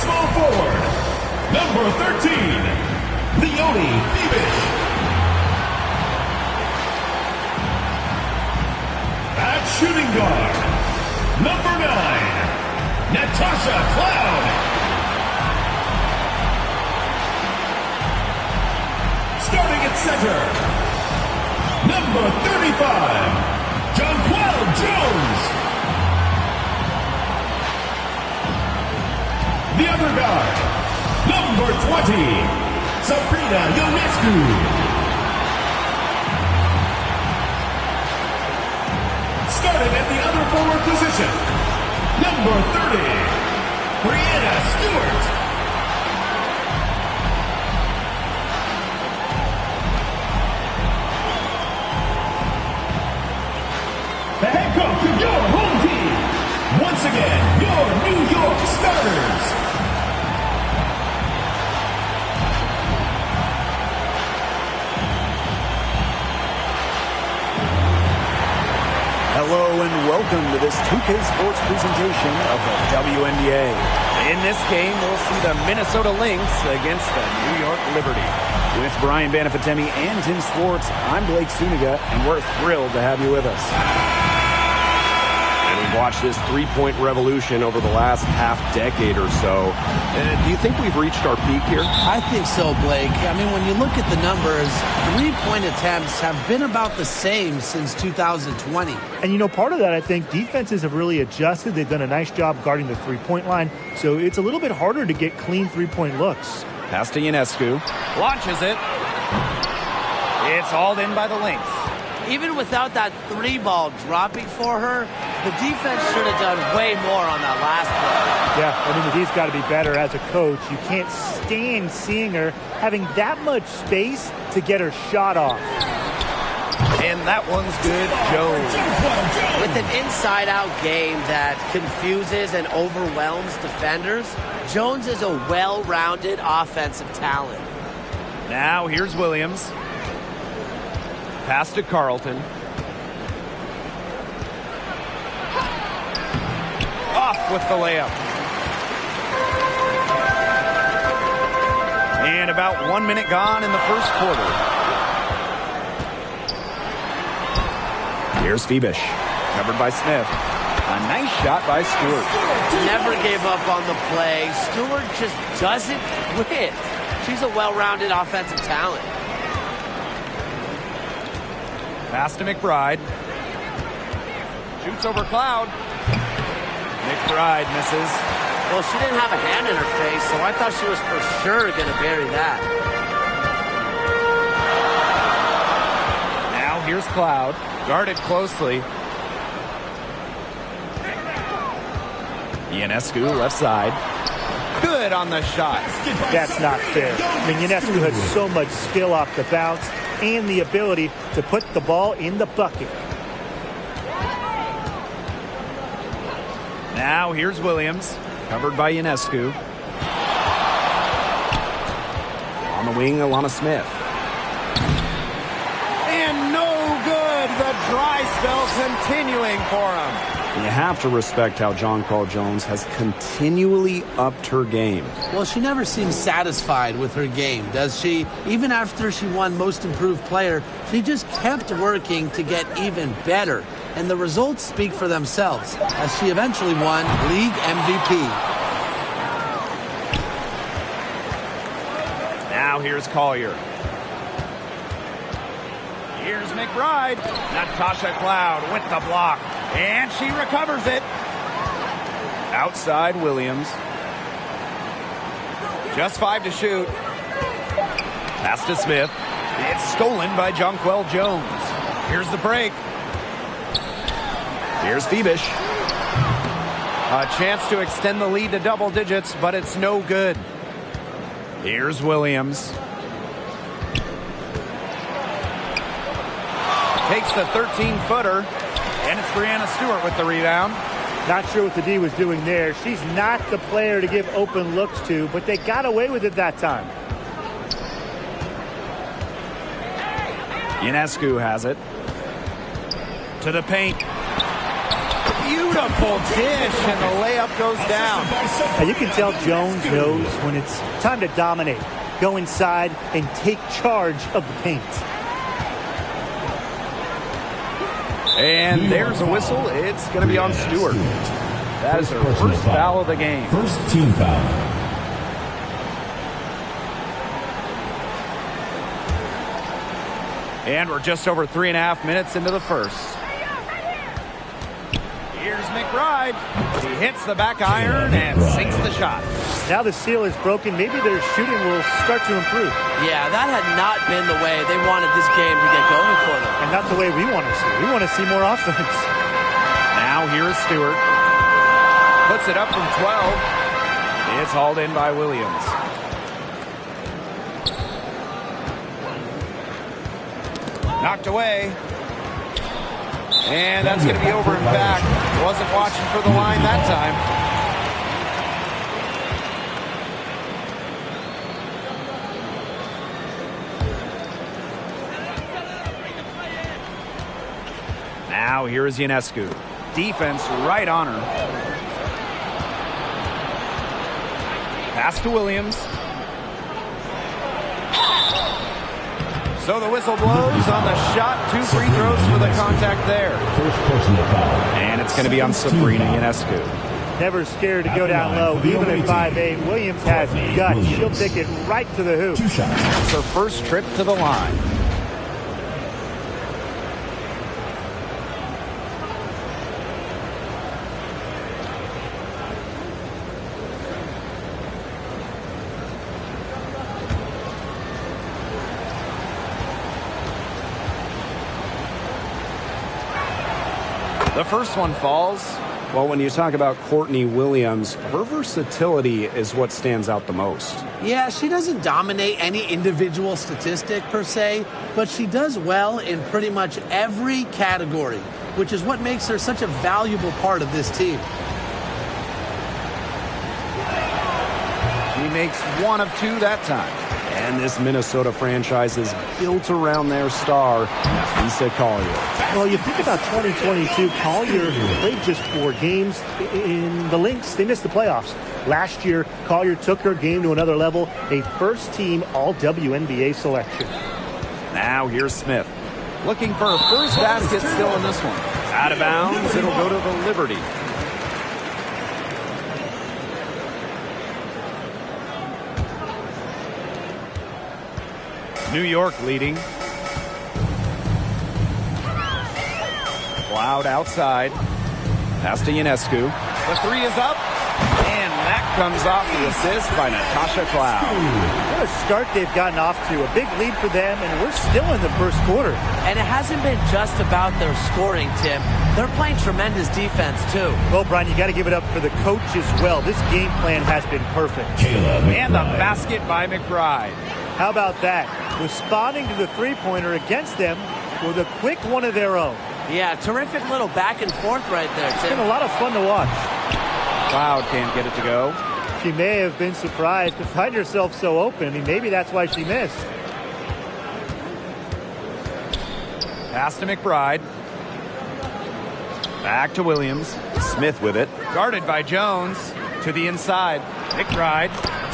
small forward, number 13, Wnba. At shooting guard, number 9, Natasha Cloud. Starting at center, number 35, Jonquel Jones. The other guard, number 20, Sabrina Ionescu. Starting at the other forward position, number 30, Brianna Stewart. The head coach of your home team. Once again, your New York Starters. Hello and welcome to this 2K Sports presentation of the WNBA. In this game, we'll see the Minnesota Lynx against the New York Liberty. With Brian Banafatemi and Tim Swartz, I'm Blake Suniga, and we're thrilled to have you with us. And we've watched this three-point revolution over the last half-decade or so. Do you think we've reached our peak here? I think so, Blake. I mean, when you look at the numbers, three-point attempts have been about the same since 2020. And, you know, part of that, I think, defenses have really adjusted. They've done a nice job guarding the three-point line, so it's a little bit harder to get clean three-point looks. Pass to Ionescu. Launches it. It's hauled in by the Lynx. Even without that three ball dropping for her, the defense should have done way more on that last play. Yeah, I mean, the D's got to be better as a coach. You can't stand seeing her having that much space to get her shot off. And that one's good, Jones. With an inside-out game that confuses and overwhelms defenders, Jones is a well-rounded offensive talent. Now here's Williams. Pass to Carlton. Off with the layup. And about 1 minute gone in the first quarter. Here's Phoebish. Covered by Smith. A nice shot by Stewart. Never gave up on the play. Stewart just doesn't quit. She's a well-rounded offensive talent. Pass to McBride. Shoots over Cloud. McBride misses. Well, she didn't have a hand in her face, so I thought she was for sure going to bury that. Now here's Cloud. Guarded closely. Ionescu, left side. Good on the shot. That's not fair. I mean, Ionescu had so much skill off the bounce and the ability to put the ball in the bucket. Now here's Williams. Covered by Ionescu. On the wing, Alana Smith. And no good. The dry spell continuing for him. You have to respect how Jonquel Jones has continually upped her game. Well, she never seems satisfied with her game, does she? Even after she won Most Improved Player, she just kept working to get even better. And the results speak for themselves, as she eventually won League MVP. Now here's Collier. Here's McBride. Natasha Cloud with the block. And she recovers it. Outside Williams. Just 5 to shoot. Pass to Smith. It's stolen by Jonquel Jones. Here's the break. Here's Phoebish. A chance to extend the lead to double digits, but it's no good. Here's Williams. Takes the 13-footer. And it's Brianna Stewart with the rebound. Not sure what the D was doing there. She's not the player to give open looks to, but they got away with it that time. Ionescu has it. To the paint. Beautiful dish, and the layup goes down. Now you can tell Jones knows when it's time to dominate. Go inside and take charge of the paint. And there's a whistle. It's going to be on Stewart. That is her first foul of the game. First team foul. And we're just over 3.5 minutes into the first. Here's McBride. He hits the back iron and sinks the shot. Now the seal is broken. Maybe their shooting will start to improve. Yeah, that had not been the way they wanted this game to get going for them. And not the way we want to see. We want to see more offense. Now here's Stewart. Puts it up from 12. It's hauled in by Williams. Knocked away. And that's going to be over and back. Wasn't watching for the line that time. Now here's Ionescu. Defense right on her. Pass to Williams. So the whistle blows on the shot. 2 free throws for the contact there. First personal foul. And it's going to be on Sabrina Ionescu. Never scared to go down low. Even at 5'8", Williams has guts. She'll take it right to the hoop. 2 shots. It's her first trip to the line. The first one falls. Well, when you talk about Courtney Williams, her versatility is what stands out the most. Yeah, she doesn't dominate any individual statistic per se, but she does well in pretty much every category, which is what makes her such a valuable part of this team. She makes 1 of 2 that time. And this Minnesota franchise is built around their star, Lisa Collier. Well, you think about 2022, Collier played just 4 games. In the Lynx, they missed the playoffs. Last year, Collier took her game to another level, a first-team All-WNBA selection. Now here's Smith. Looking for her first basket still in this one. Out of bounds, it'll go to the Liberty. New York leading. Cloud outside. Pass to Ionescu. The 3 is up. And that comes off the assist by Natasha Cloud. What a start they've gotten off to. A big lead for them, and we're still in the first quarter. And it hasn't been just about their scoring, Tim. They're playing tremendous defense, too. Well, Brian, you got to give it up for the coach as well. This game plan has been perfect. And the basket by McBride. How about that? Responding to the three-pointer against them with a quick one of their own. Yeah, terrific little back and forth right there, Tim. It's been a lot of fun to watch. Cloud can't get it to go. She may have been surprised to find herself so open. I mean, maybe that's why she missed. Pass to McBride. Back to Williams. Smith with it. Guarded by Jones. To the inside. McBride.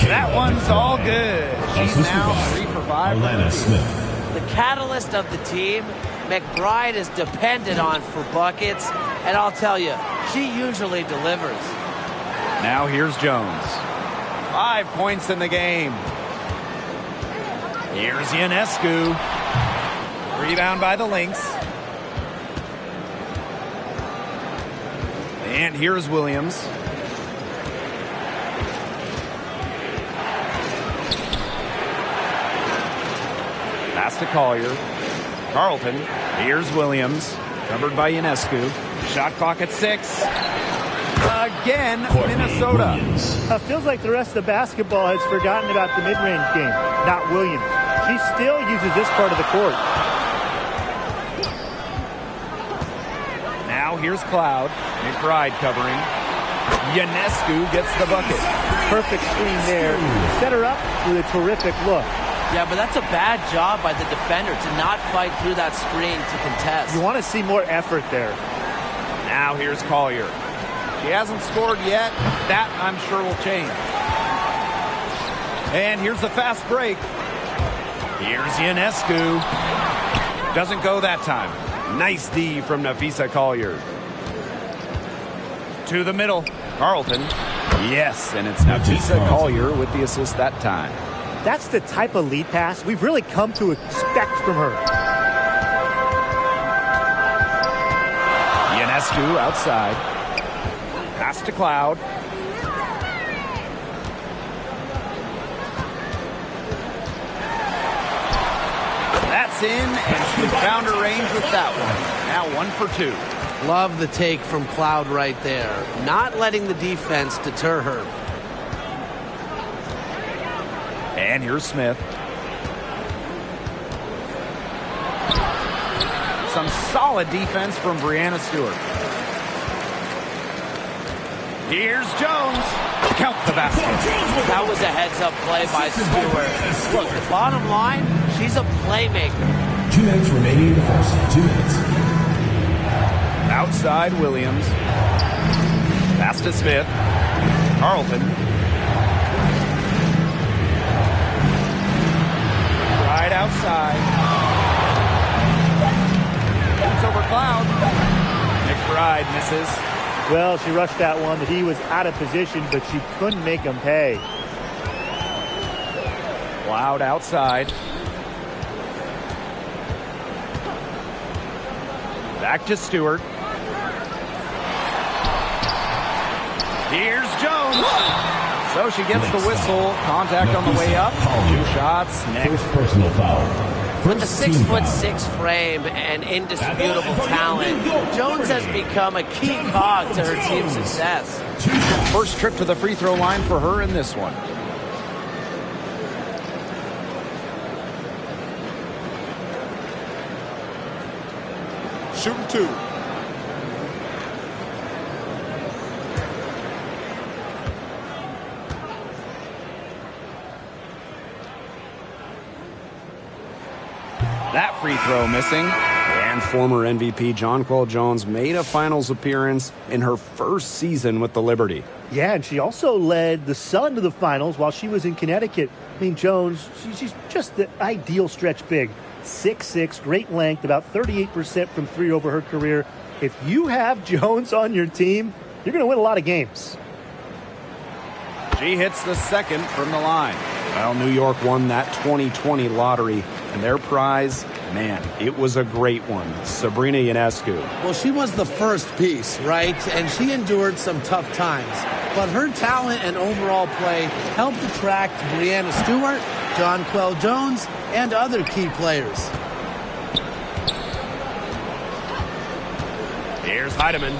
That one's all good. She's now 3 for 5. Alana Smith. The catalyst of the team, McBride is dependent on for buckets, and I'll tell you, she usually delivers. Now here's Jones. 5 points in the game. Here's Ionescu. Rebound by the Lynx. And here's Williams. Pass to Collier. Carlton. Here's Williams. Covered by Ionescu. Shot clock at 6. Again, Minnesota. Feels like the rest of the basketball has forgotten about the mid-range game. Not Williams. She still uses this part of the court. Now here's Cloud. McBride covering. Ionescu gets the bucket. Perfect screen there. Set her up with a terrific look. Yeah, but that's a bad job by the defender to not fight through that screen to contest. You want to see more effort there. Now here's Collier. She hasn't scored yet. That, I'm sure, will change. And here's the fast break. Here's Ionescu. Doesn't go that time. Nice D from Napheesa Collier. To the middle. Carlton. Yes, and it's Napheesa Collier with the assist that time. That's the type of lead pass we've really come to expect from her. Ionescu outside. Pass to Cloud. That's in, and she found her range with that one. Now 1 for 2. Love the take from Cloud right there. Not letting the defense deter her. And here's Smith. Some solid defense from Brianna Stewart. Here's Jones. Count the basket. That was a heads-up play by Stewart. Look, bottom line, she's a playmaker. 2 minutes remaining in the first. 2 minutes. Outside Williams. Pass to Smith. Carlton. Right outside. It's over Cloud. McBride misses. Well, she rushed that one. He was out of position, but she couldn't make him pay. Cloud outside. Back to Stewart. Here's Jones. So she gets the whistle. Contact on the way up. 2 shots. Next. Personal foul. With a 6'6" frame and indisputable talent, Jones has become a key cog to her team's success. First trip to the free throw line for her in this one. Shooting 2. That free throw missing. And former MVP Jonquel Jones made a finals appearance in her first season with the Liberty. Yeah, and she also led the Sun to the finals while she was in Connecticut. I mean, Jones, she's just the ideal stretch big. 6'6", great length, about 38% from 3 over her career. If you have Jones on your team, you're going to win a lot of games. She hits the second from the line. Well, New York won that 2020 lottery, and their prize, man, it was a great one. Sabrina Ionescu. Well, she was the first piece, right? And she endured some tough times. But her talent and overall play helped attract Brianna Stewart, Jonquel Jones, and other key players. Here's Heidemann,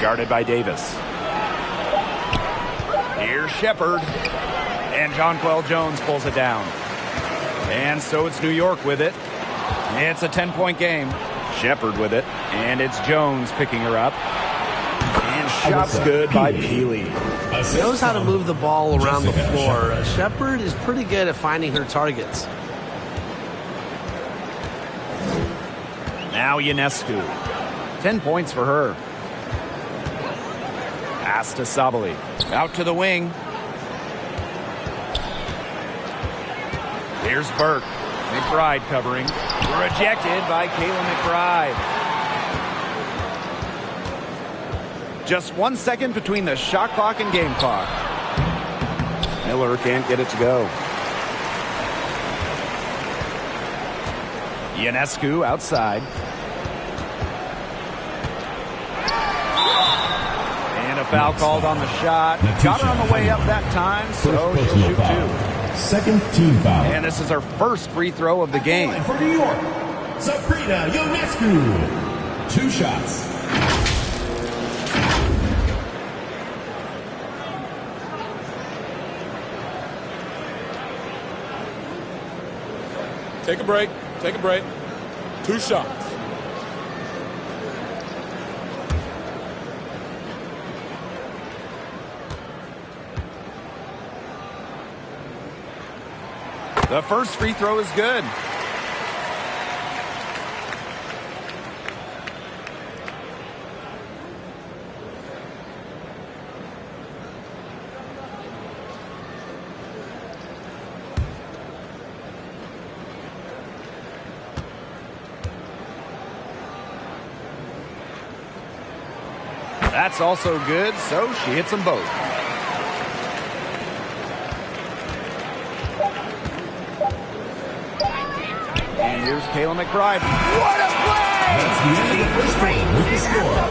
guarded by Davis. Here's Shepard. And Jonquel Jones pulls it down. And so it's New York with it. It's a 10-point game. Shepard with it. And it's Jones picking her up. And shots good by Peely. Knows how to move the ball around the floor. Shepard is pretty good at finding her targets. Now Ionescu. 10 points for her. Pass to Sabali. Out to the wing. Here's Burke. McBride covering. Rejected by Kayla McBride. Just 1 second between the shot clock and game clock. Miller can't get it to go. Ionescu outside. And a foul called on the shot. Got her on the way up that time, so she'll shoot 2. Second team foul. And this is her first free throw of the game. For New York, Sabrina Ionescu. 2 shots. Take a break. Take a break. 2 shots. The first free throw is good. That's also good, so she hits them both. And here's Kayla McBride. What a play! That's the end of the first quarter with the score.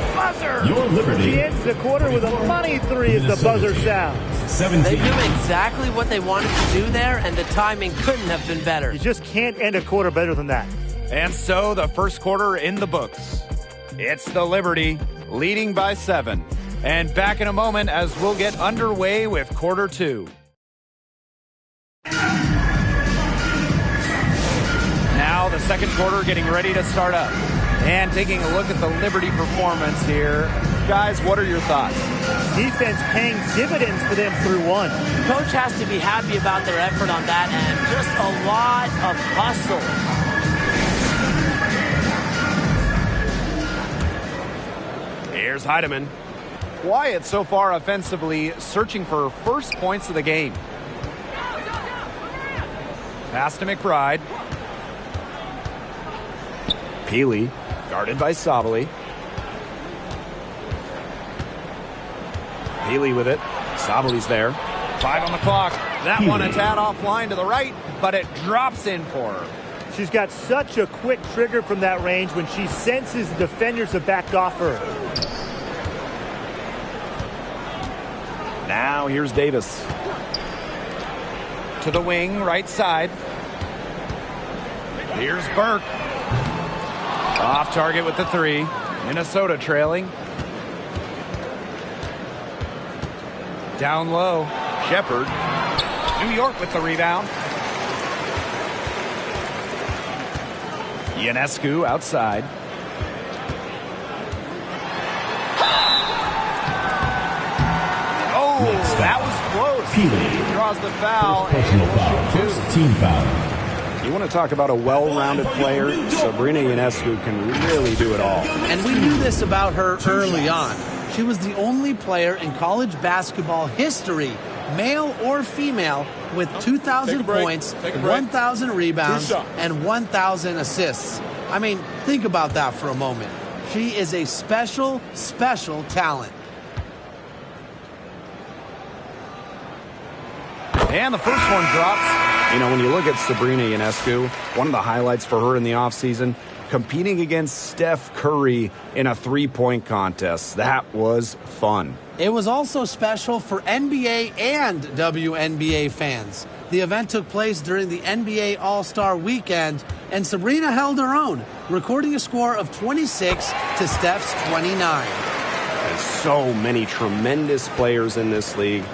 Your Liberty. She ends the quarter with a money three as the buzzer sounds. 17. They knew exactly what they wanted to do there, and the timing couldn't have been better. You just can't end a quarter better than that. And so the first quarter in the books. It's the Liberty leading by 7. And back in a moment as we'll get underway with quarter 2. Now the second quarter getting ready to start up. And taking a look at the Liberty performance here. Guys, what are your thoughts? Defense paying dividends for them through one. Coach has to be happy about their effort on that end. Just a lot of hustle. Here's Heidemann. Quiet so far offensively, searching for her first points of the game. Pass to McBride. Peely, guarded by Sabali. Peely with it. Sabali's there. 5 on the clock. That one a tad offline to the right, but it drops in for her. She's got such a quick trigger from that range when she senses the defenders have backed off her. Now here's Davis. To the wing, right side. Here's Burke. Off target with the 3. Minnesota trailing. Down low. Shepard. New York with the rebound. Ionescu outside. Oh, that was close. Peely. Draws the foul. Personal foul. First team foul. You want to talk about a well-rounded player? Sabrina Ionescu can really do it all. And we knew this about her early on. She was the only player in college basketball history, male or female, with 2,000 points, 1,000 rebounds, and 1,000 assists. I mean, think about that for a moment. She is a special, special talent. And the first one drops. You know, when you look at Sabrina Ionescu, one of the highlights for her in the offseason, competing against Steph Curry in a three-point contest. That was fun. It was also special for NBA and WNBA fans. The event took place during the NBA All-Star Weekend, and Sabrina held her own, recording a score of 26 to Steph's 29. There's so many tremendous players in this league.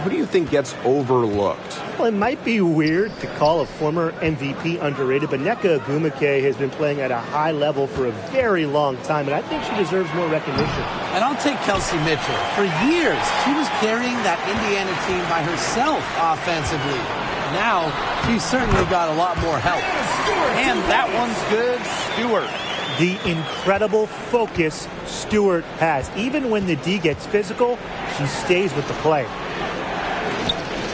Who do you think gets overlooked? Well, it might be weird to call a former MVP underrated, but Nneka Ogwumike has been playing at a high level for a very long time, and I think she deserves more recognition. And I'll take Kelsey Mitchell. For years, she was carrying that Indiana team by herself offensively. Now, she's certainly got a lot more help. And that one's good. Stewart. The incredible focus Stewart has. Even when the D gets physical, she stays with the play.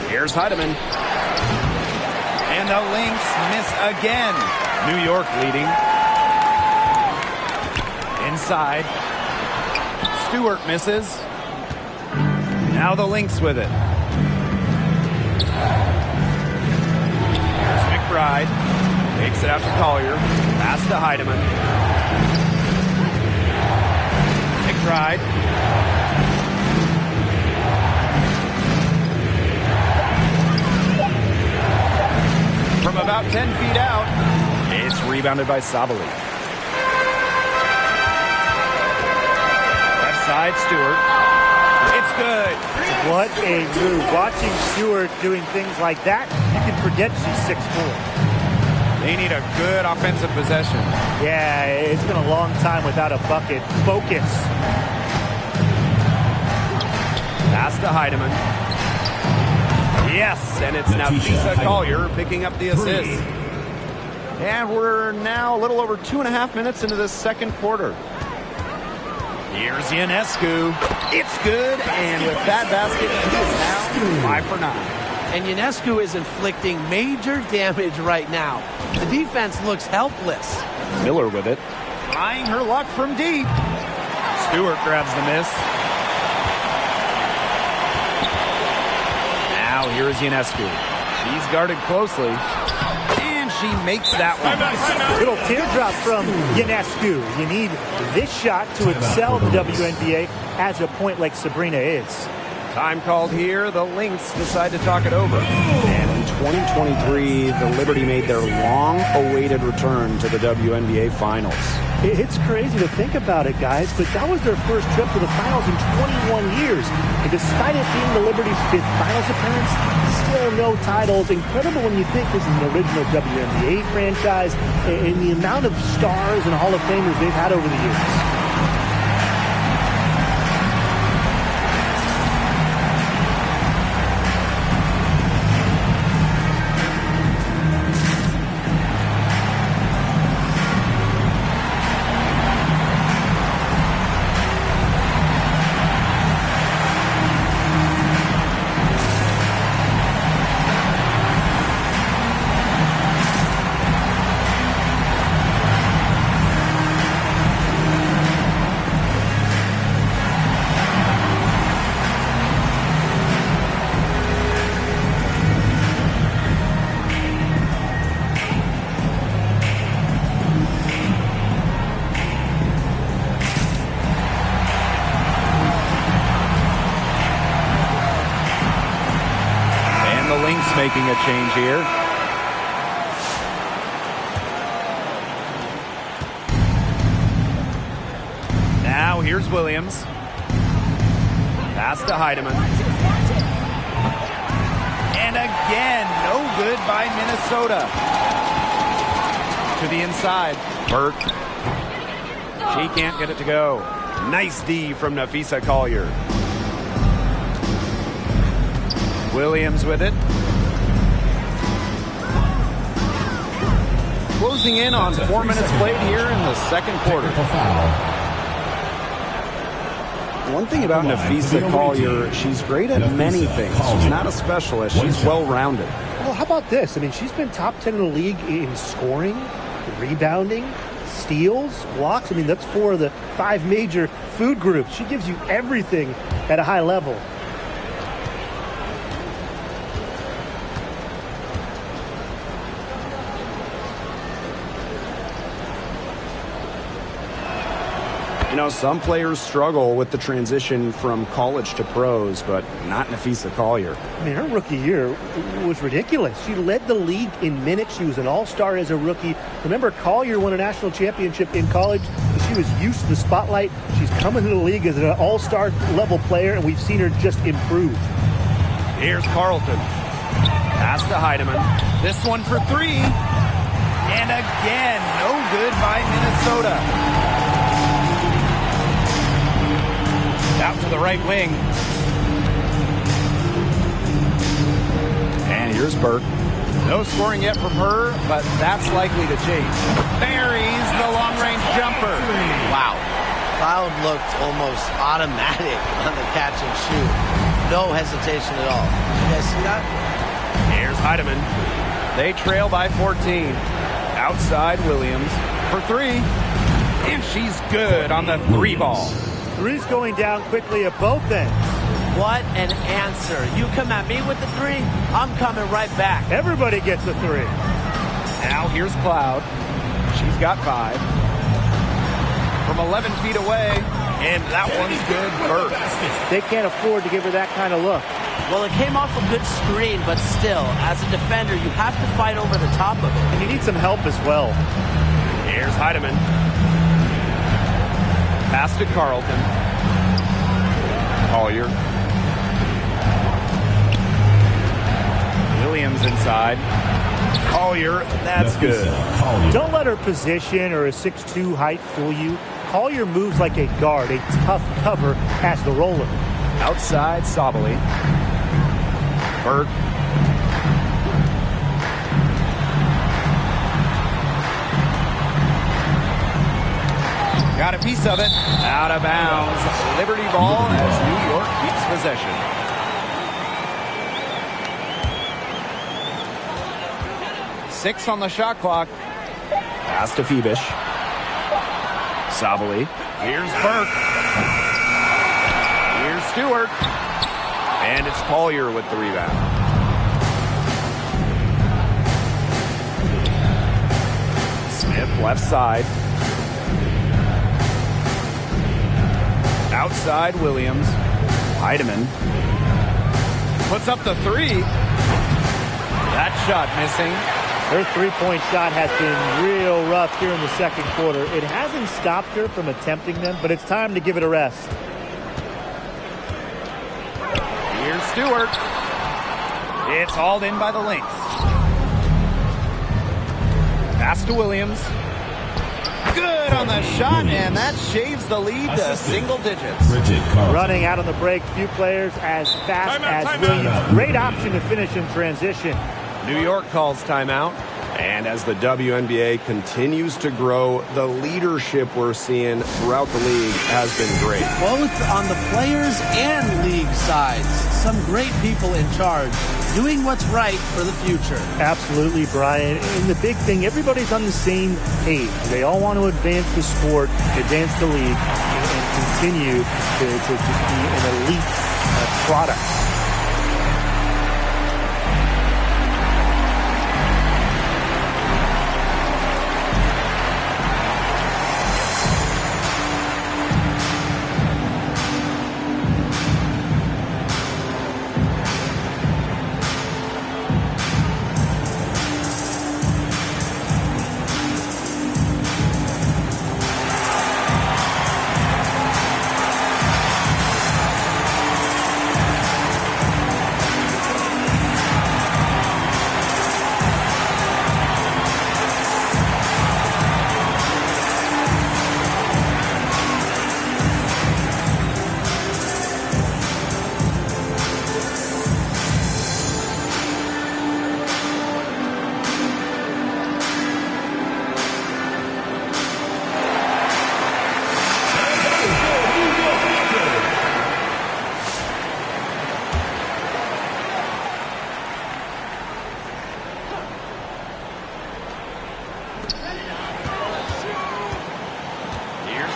Here's Heidemann. And the Lynx miss again. New York leading. Inside. Stewart misses. Now the Lynx with it. Here's McBride. Takes it out to Collier. Pass to Heidemann. McBride. From about 10 feet out, it's rebounded by Sabali. Left side, Stewart. It's good. What a move. Watching Stewart doing things like that, you can forget she's 6'4". They need a good offensive possession. Yeah, it's been a long time without a bucket. Focus. Pass to Heidemann. Yes, and it's Nafisa Collier picking up the assist. And we're now a little over 2.5 minutes into the second quarter. Here's Ionescu. It's good, and with that basket, he is now 5 for 9. And Ionescu is inflicting major damage right now. The defense looks helpless. Miller with it. Trying her luck from deep. Stewart grabs the miss. Now here is Ionescu. She's guarded closely. And she makes that one. Little teardrop from Ionescu. You need this shot to excel in the WNBA as a point like Sabrina is. Time called here. The Lynx decide to talk it over. And in 2023, the Liberty made their long-awaited return to the WNBA Finals. It's crazy to think about it, guys, but that was their first trip to the finals in 21 years. And despite it being the Liberty's 5th finals appearance, still no titles. Incredible when you think this is an original WNBA franchise and the amount of stars and Hall of Famers they've had over the years. Making a change here. Now here's Williams. Pass to Heidemann. And again, no good by Minnesota. To the inside. Burke. She can't get it to go. Nice D from Napheesa Collier. Williams with it. Closing in on 4 minutes played here in the second quarter. One thing about Napheesa Collier, she's great at many things. She's not a specialist. She's well-rounded. Well, how about this? I mean, she's been top 10 in the league in scoring, rebounding, steals, blocks. I mean, that's 4 of the 5 major food groups. She gives you everything at a high level. You know, some players struggle with the transition from college to pros, but not Napheesa Collier. I mean, her rookie year was ridiculous. She led the league in minutes. She was an all-star as a rookie. Remember, Collier won a national championship in college. She was used to the spotlight. She's coming to the league as an all-star level player, and we've seen her just improve. Here's Carlton. Pass to Heidemann. This one for 3. And again, no good by Minnesota. Out to the right wing. And here's Burke. No scoring yet from her, but that's likely to change. Buries the long-range jumper. Wow. Cloud looked almost automatic on the catch and shoot. No hesitation at all. You guys see that? Here's Heidemann. They trail by 14. Outside Williams for 3. And she's good on the 3 ball. 3's going down quickly at both ends. What an answer. You come at me with the 3, I'm coming right back. Everybody gets a 3. Now here's Cloud. She's got 5. From 11 feet away, and that one's good first. They can't afford to give her that kind of look. Well, it came off a good screen, but still, as a defender, you have to fight over the top of it. And you need some help as well. Here's Heidemann. Pass to Carlton. Collier. Williams inside. Collier, that's good. Don't let her position or a 6'2" height fool you. Collier moves like a guard, a tough cover as the roller. Outside, Sabali. Burke. Got a piece of it. Out of bounds. Liberty ball as New York keeps possession. Six on the shot clock. Pass to Phoebish. Sabali. Here's Burke. Here's Stewart. And it's Collier with the rebound. Smith left side. Outside Williams. Heidemann puts up the three. That shot missing. Her three-point shot has been real rough here in the second quarter. It hasn't stopped her from attempting them, but it's time to give it a rest. Here's Stewart. It's hauled in by the Lynx. Pass to Williams. Good on the shot, and that shaves the lead to single digits. Running out on the break, few players as fast as Williams. Great option to finish in transition. New York calls timeout. And as the WNBA continues to grow, the leadership we're seeing throughout the league has been great. Both on the players and league sides. Some great people in charge, doing what's right for the future. Absolutely, Brian. And the big thing, everybody's on the same page. They all want to advance the sport, advance the league, and continue to just be an elite product.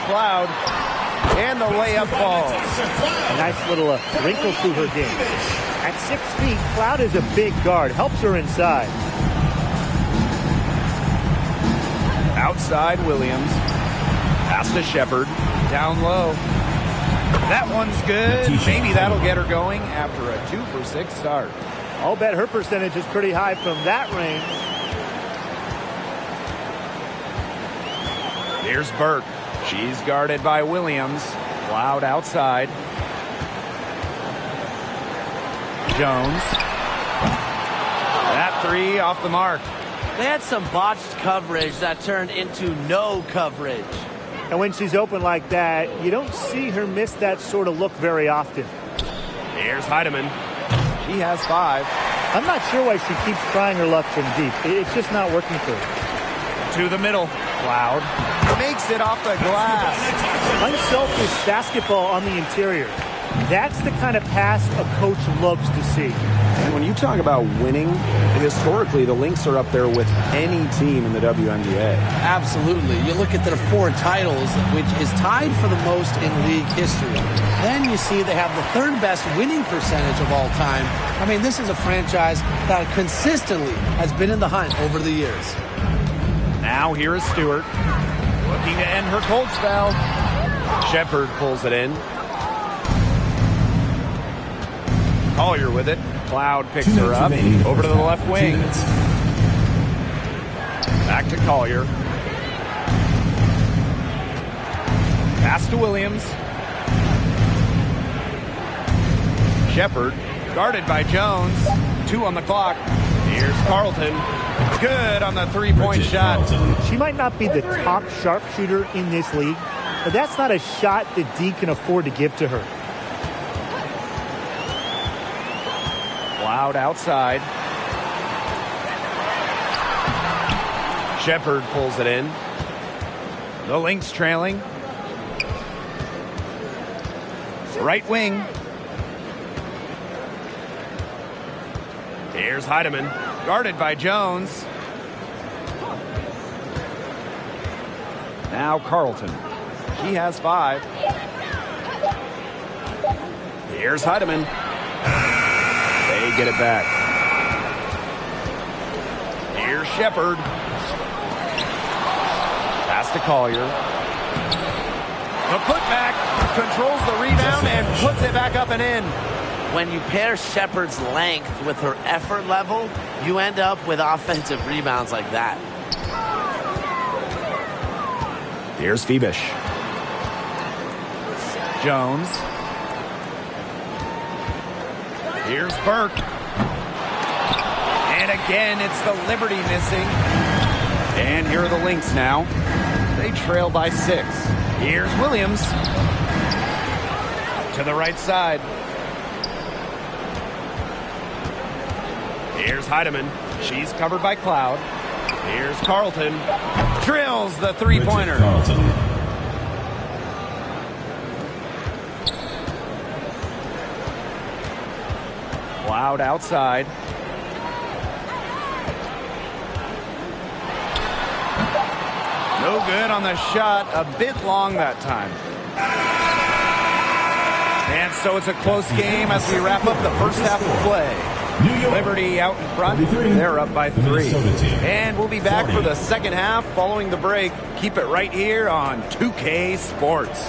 Cloud, and the layup falls. A nice little wrinkle through her game. At 6 feet, Cloud is a big guard, helps her inside. Outside Williams, pass to Shepard, down low. That one's good. Maybe that'll get her going after a 2 for 6 start. I'll bet her percentage is pretty high from that range. Here's Burke. She's guarded by Williams. Cloud outside. Jones. That three off the mark. They had some botched coverage that turned into no coverage. And when she's open like that, you don't see her miss that sort of look very often. Here's Heidemann. She has 5. I'm not sure why she keeps trying her luck from deep. It's just not working for her. To the middle. Cloud makes it off the glass. Unselfish basketball on the interior. That's the kind of pass a coach loves to see. And when you talk about winning, historically the Lynx are up there with any team in the WNBA. Absolutely. You look at their 4 titles, which is tied for the most in league history. Then you see they have the 3rd best winning percentage of all time. I mean, this is a franchise that consistently has been in the hunt over the years. Now here is Stewart, looking to end her cold spell. Shepard pulls it in. Collier with it. Cloud picks her up. Over to the left wing. Back to Collier. Pass to Williams. Shepard, guarded by Jones. 2 on the clock. Here's Carlton. Good on the three-point shot. She might not be the top sharpshooter in this league, but that's not a shot that D can afford to give to her. Cloud outside. Shepard pulls it in. The Lynx trailing. Right wing. Here's Heidemann, guarded by Jones. Now Carlton. He has 5. Here's Heidemann. They get it back. Here's Shepard. Pass to Collier. The putback controls the rebound and puts it back up and in. When you pair Shepard's length with her effort level, you end up with offensive rebounds like that. Here's Phoebish. Jones. Here's Burke. And again, it's the Liberty missing. And here are the Lynx now. They trail by 6. Here's Williams. To the right side. Here's Heidemann. She's covered by Cloud. Here's Carlton. Drills the three-pointer. Cloud outside. No good on the shot. A bit long that time. And so it's a close game as we wrap up the first half of play. Liberty out in front. They're up by 3. And we'll be back for the second half following the break. Keep it right here on 2K Sports.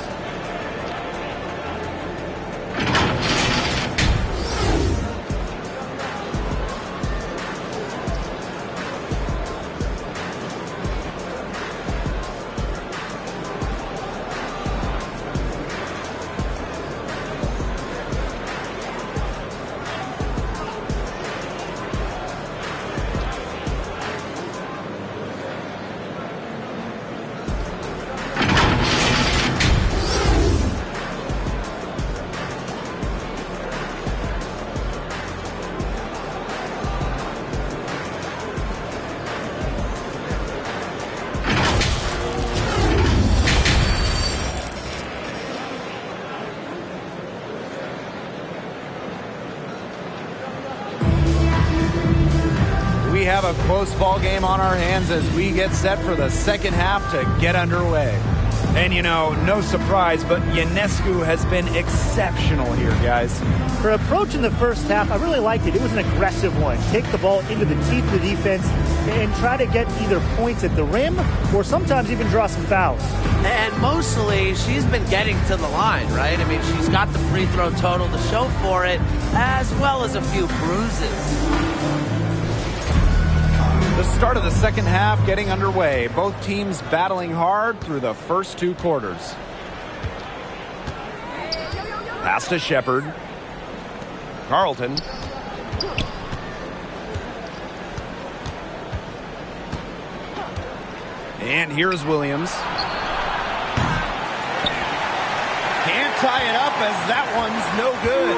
We have a close ball game on our hands as we get set for the second half to get underway. And you know, no surprise, but Ionescu has been exceptional here, guys. Her approach in the first half, I really liked it. It was an aggressive one. Take the ball into the teeth of the defense and try to get either points at the rim or sometimes even draw some fouls. And mostly, she's been getting to the line, right? I mean, she's got the free throw total to show for it, as well as a few bruises. The start of the second half getting underway. Both teams battling hard through the first 2 quarters. Pass to Shepard. Carlton. And here's Williams. Can't tie it up as that one's no good.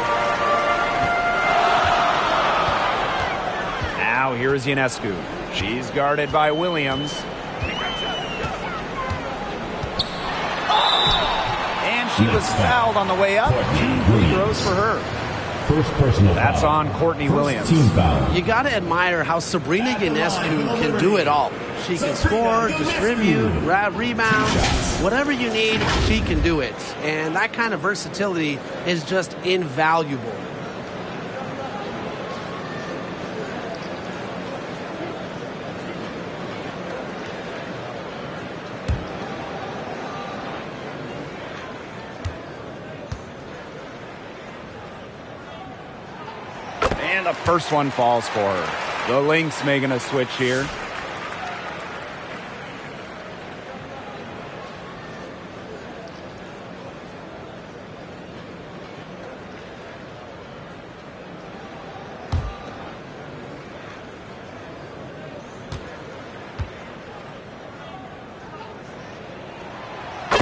Now here's Ionescu. She's guarded by Williams. And she was fouled on the way up. 2 free throws for her. First personal That's foul. on Courtney Williams. Team foul. You got to admire how Sabrina Ionescu can do it all. She can score, distribute, grab rebounds, whatever you need, she can do it. And that kind of versatility is just invaluable. And the first one falls for her. The Lynx making a switch here.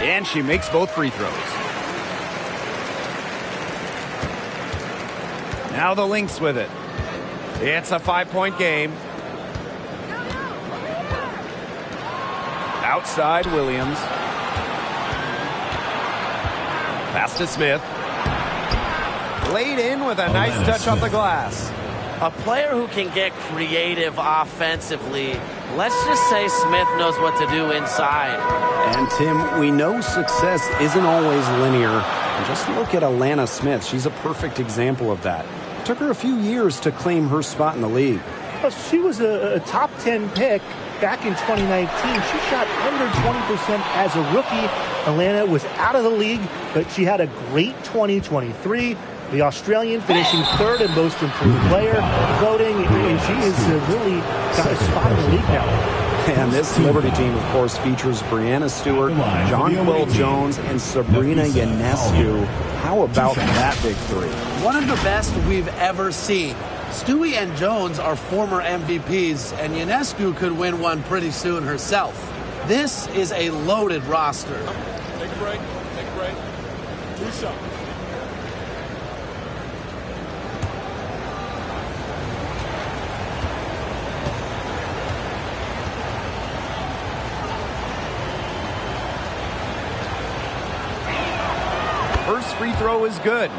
And she makes both free throws. Now the Lynx with it. It's a 5-point game. Outside Williams. Pass to Smith. Laid in with a nice touch off the glass. A player who can get creative offensively Let's just say Smith knows what to do inside. And Tim, we know success isn't always linear. And just look at Alana Smith. She's a perfect example of that. It took her a few years to claim her spot in the league. Well, she was a top 10 pick back in 2019. She shot under 20% as a rookie. Alana was out of the league, but she had a great 2023. The Australian finishing third in most improved player voting, and she is really got a spot in the league now. And this Liberty team, of course, features Brianna Stewart, Jonquel Jones, and Sabrina Ionescu. How about that big three? One of the best we've ever seen. Stewie and Jones are former MVPs, and Ionescu could win one pretty soon herself. This is a loaded roster. Take a break. Take a break. 2 shots. First free throw is good.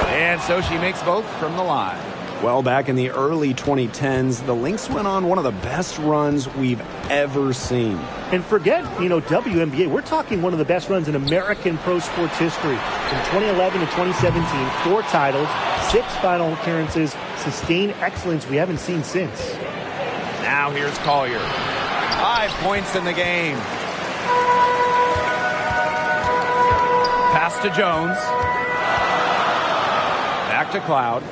And so she makes both from the line. Well, back in the early 2010s, the Lynx went on one of the best runs we've ever seen. And forget, WNBA, we're talking one of the best runs in American pro sports history. From 2011 to 2017, 4 titles, 6 final appearances, sustained excellence we haven't seen since. Now here's Collier. 5 points in the game. Pass to Jones. Back to Cloud.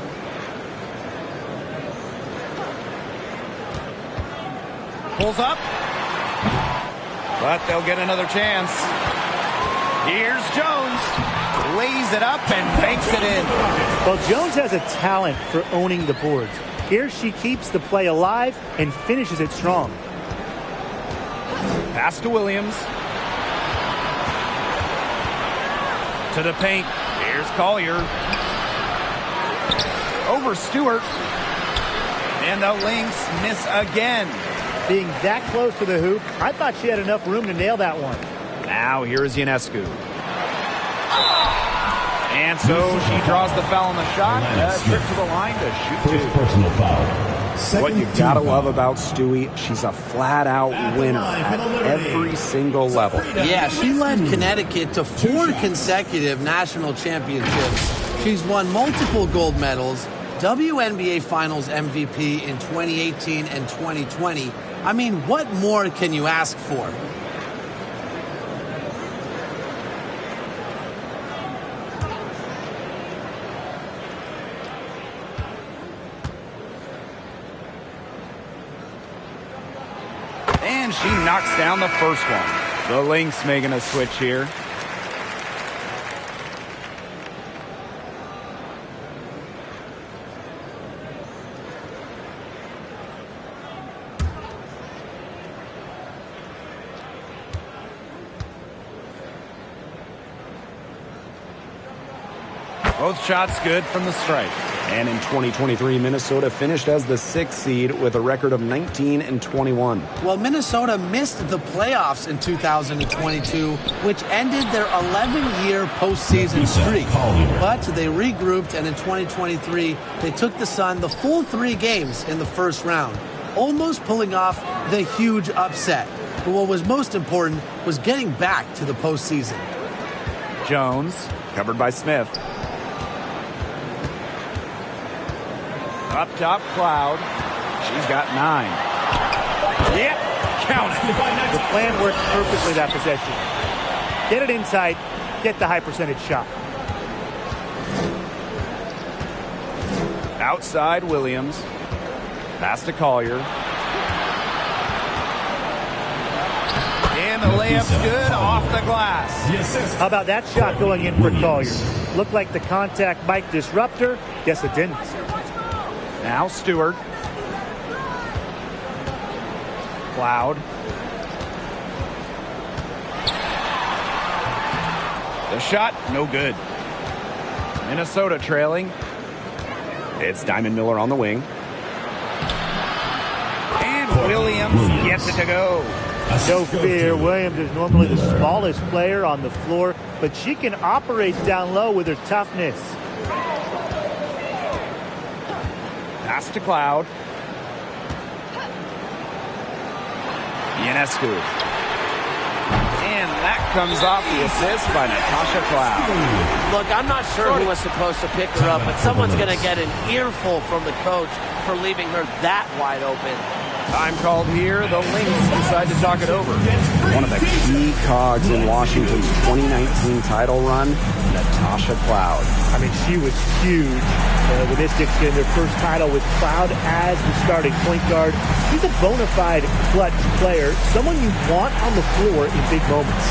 Pulls up. But they'll get another chance. Here's Jones. Lays it up and banks it in. Well, Jones has a talent for owning the boards. Here she keeps the play alive and finishes it strong. Pass to Williams. To the paint. Here's Collier. Over Stewart. And the Lynx miss again. Being that close to the hoop, I thought she had enough room to nail that one. Now here's Ionescu. And so she draws the foul on the shot. A trip to the line to shoot 2. First personal foul. What you gotta love about Stewie, she's a flat-out winner at every single level. Yeah, she led Connecticut to 4 consecutive national championships. She's won multiple gold medals, WNBA Finals MVP in 2018 and 2020. I mean, what more can you ask for? And she knocks down the first one. The Lynx making a switch here. Both shots good from the stripe. And in 2023, Minnesota finished as the 6th seed with a record of 19-21. Well, Minnesota missed the playoffs in 2022, which ended their 11-year postseason streak. But they regrouped, and in 2023, they took the Sun the full 3 games in the first round, almost pulling off the huge upset. But what was most important was getting back to the postseason. Jones, covered by Smith. Up top, Cloud. She's got 9. Yep, count it. The plan works perfectly that possession. Get it inside, get the high percentage shot. Outside, Williams. Pass to Collier. And the layup's good off the glass. How about that shot going in for Collier? Looked like the contact might disrupt her. Guess it didn't. Now Stewart. Cloud. The shot, no good. Minnesota trailing. It's Diamond Miller on the wing. And Williams gets it to go. No fear, Williams is normally the smallest player on the floor, but she can operate down low with her toughness. Pass to Cloud. Ionescu. And that comes off the assist by Natasha Cloud. Look, I'm not sure who was supposed to pick her up, but someone's going to get an earful from the coach for leaving her that wide open. Time called here. The Lynx decide to talk it over. One of the key cogs in Washington's 2019 title run, Natasha Cloud. I mean, she was huge. The Mystics getting their first title with Cloud as the starting point guard. She's a bona fide clutch player, someone you want on the floor in big moments.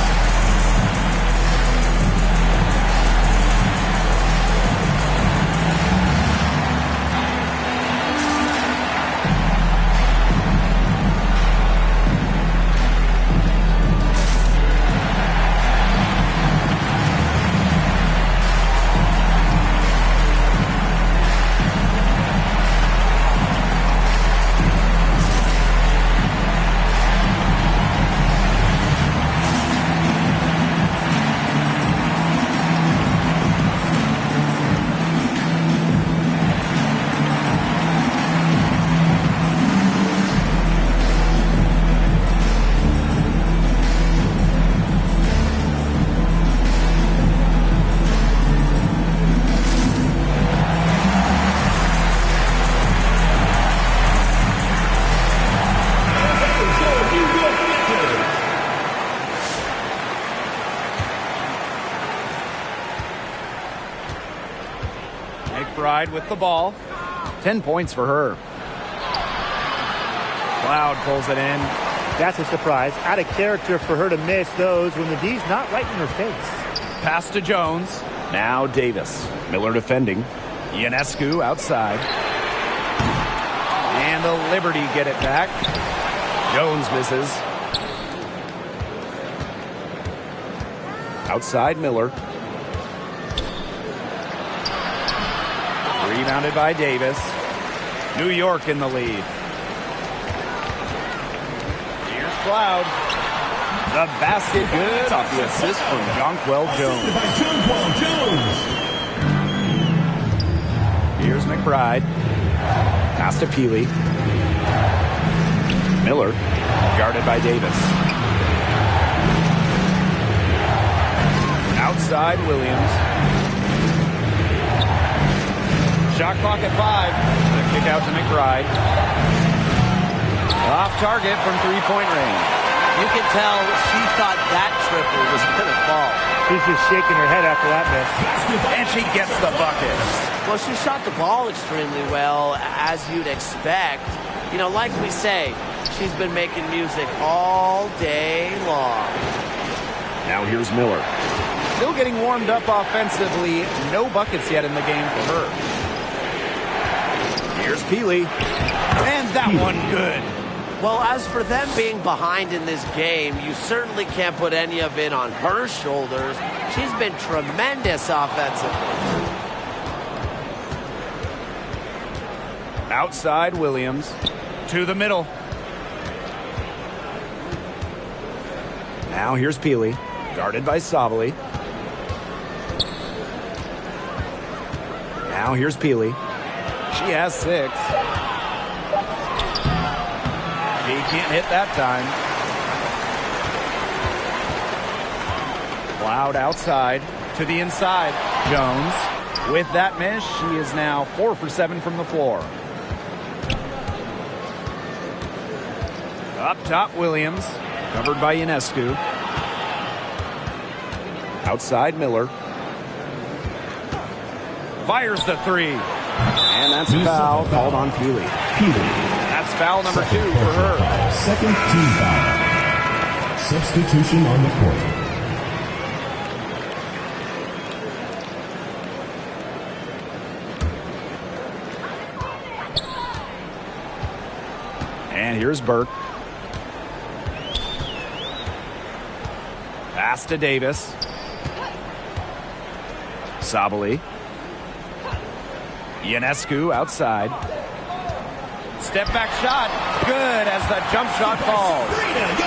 McBride with the ball. 10 points for her. Cloud pulls it in. That's a surprise. Out of character for her to miss those when the D's not right in her face. Pass to Jones. Now Davis. Miller defending. Ionescu outside. And the Liberty get it back. Jones misses. Outside Miller. Rebounded by Davis. New York in the lead. Here's Cloud. The basket good off the assist from Jonquel Jones. Here's McBride. Pass to Peely. Miller, guarded by Davis. Outside Williams. Shot clock at 5. The kick out to McBride. Off target from three-point range. You can tell she thought that triple was going to fall. She's just shaking her head after that miss. And she gets the bucket. Well, she shot the ball extremely well, as you'd expect. You know, like we say, she's been making music all day long. Now here's Miller. Still getting warmed up offensively. No buckets yet in the game for her. Here's Peely. And that one good. Well, as for them being behind in this game, you certainly can't put any of it on her shoulders. She's been tremendous offensively. Outside Williams. To the middle. Now here's Peely. Guarded by Sabali. Now here's Peely. She has 6. He can't hit that time. Cloud outside to the inside. Jones with that miss. She is now 4 for 7 from the floor. Up top, Williams. Covered by Ionescu. Outside, Miller. Fires the 3. And that's a foul called on Peely. That's foul number 2 for her. Second team foul. Substitution on the court. And here's Burke. Pass to Davis. Sabali. Ionescu outside. Step back shot. Good as the jump shot falls.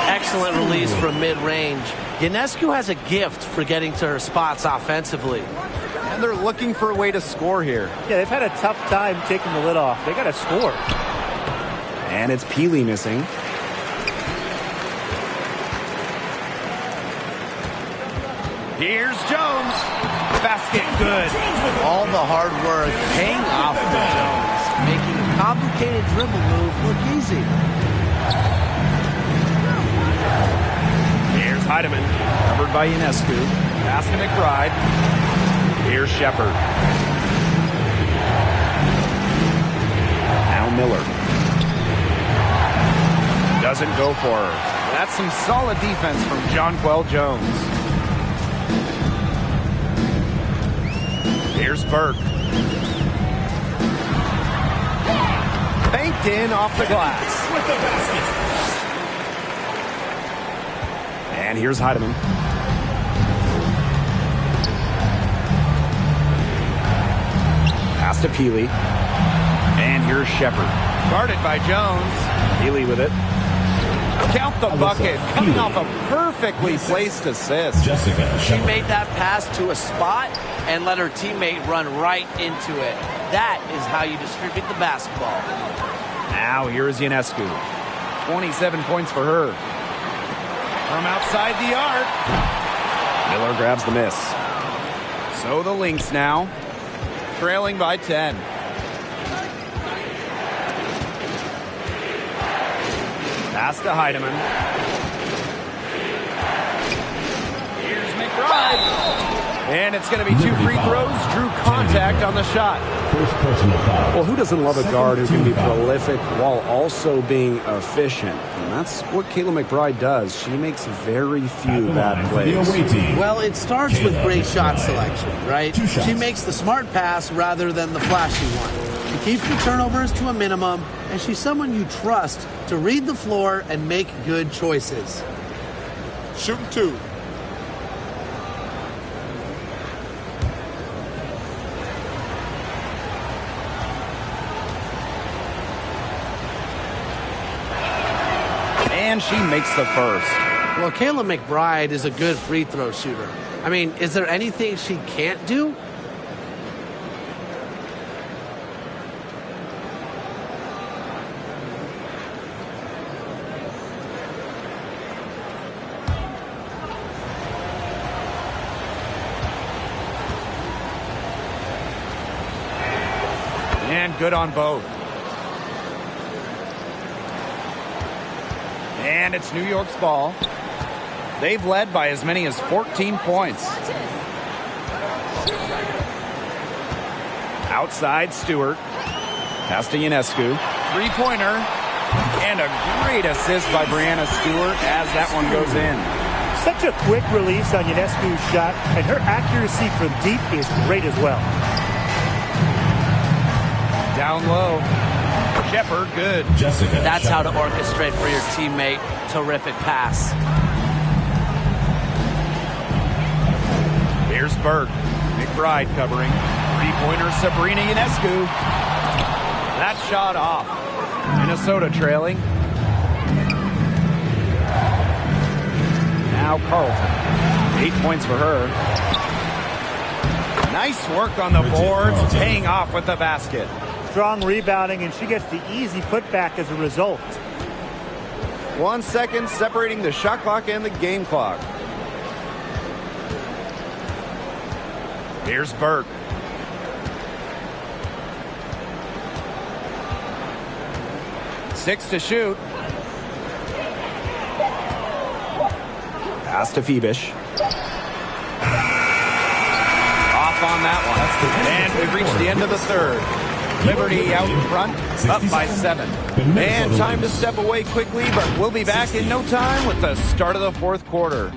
Excellent release from mid-range. Ionescu has a gift for getting to her spots offensively. And they're looking for a way to score here. Yeah, they've had a tough time taking the lid off. They got to score. And it's Peely missing. Here's Jones. Basket good. All the hard work paying off for Jones, making a complicated dribble move look easy. Here's Heidemann, covered by Ionescu. Pass to McBride. Here's Shepard. Now Miller. Doesn't go for her. That's some solid defense from Jonquel Jones. Here's Burke. Banked in off the glass. With the basket. And here's Heidemann. Pass to Peely. And here's Shepard. Guarded by Jones. Peely with it. Count the bucket. Coming off a perfectly placed assist. Jessica She made that pass to a spot and let her teammate run right into it. That is how you distribute the basketball. Now here's Ionescu. 27 points for her. From outside the arc. Miller grabs the miss. So the Lynx now, trailing by 10. Pass to Heidemann. Here's McBride. And it's going to be 2 free throws. Drew contact on the shot. First personal foul. Well, who doesn't love a Second guard who can be team foul. prolific while also being efficient? And that's what Kayla McBride does. She makes very few bad For the plays. away team. Well, it starts with great shot McBride. selection, right? 2 shots. She makes the smart pass rather than the flashy one. She keeps the turnovers to a minimum, and she's someone you trust to read the floor and make good choices. Shooting 2. And she makes the first. Well, Kayla McBride is a good free throw shooter. I mean, is there anything she can't do? And good on both. And it's New York's ball. They've led by as many as 14 points. Outside Stewart. Pass to Ionescu. Three-pointer. And a great assist by Brianna Stewart as that one goes in. Such a quick release on Ionescu's shot, and her accuracy from deep is great as well. Down low. Shepard, good. Jessica That's how to Shepard. orchestrate for your teammate. Terrific pass. Here's Burke. McBride covering. Three-pointer Sabrina Ionescu. That shot off. Minnesota trailing. Now Carlton. 8 points for her. Nice work on the boards, paying off with the basket. Strong rebounding, and she gets the easy putback as a result. 1 second separating the shot clock and the game clock. Here's Burke. Six to shoot. Pass to Phoebish. Off on that one. And we've reached the end of the third. Liberty out in front, up by 7. And time to step away quickly, but we'll be back in no time with the start of the fourth quarter.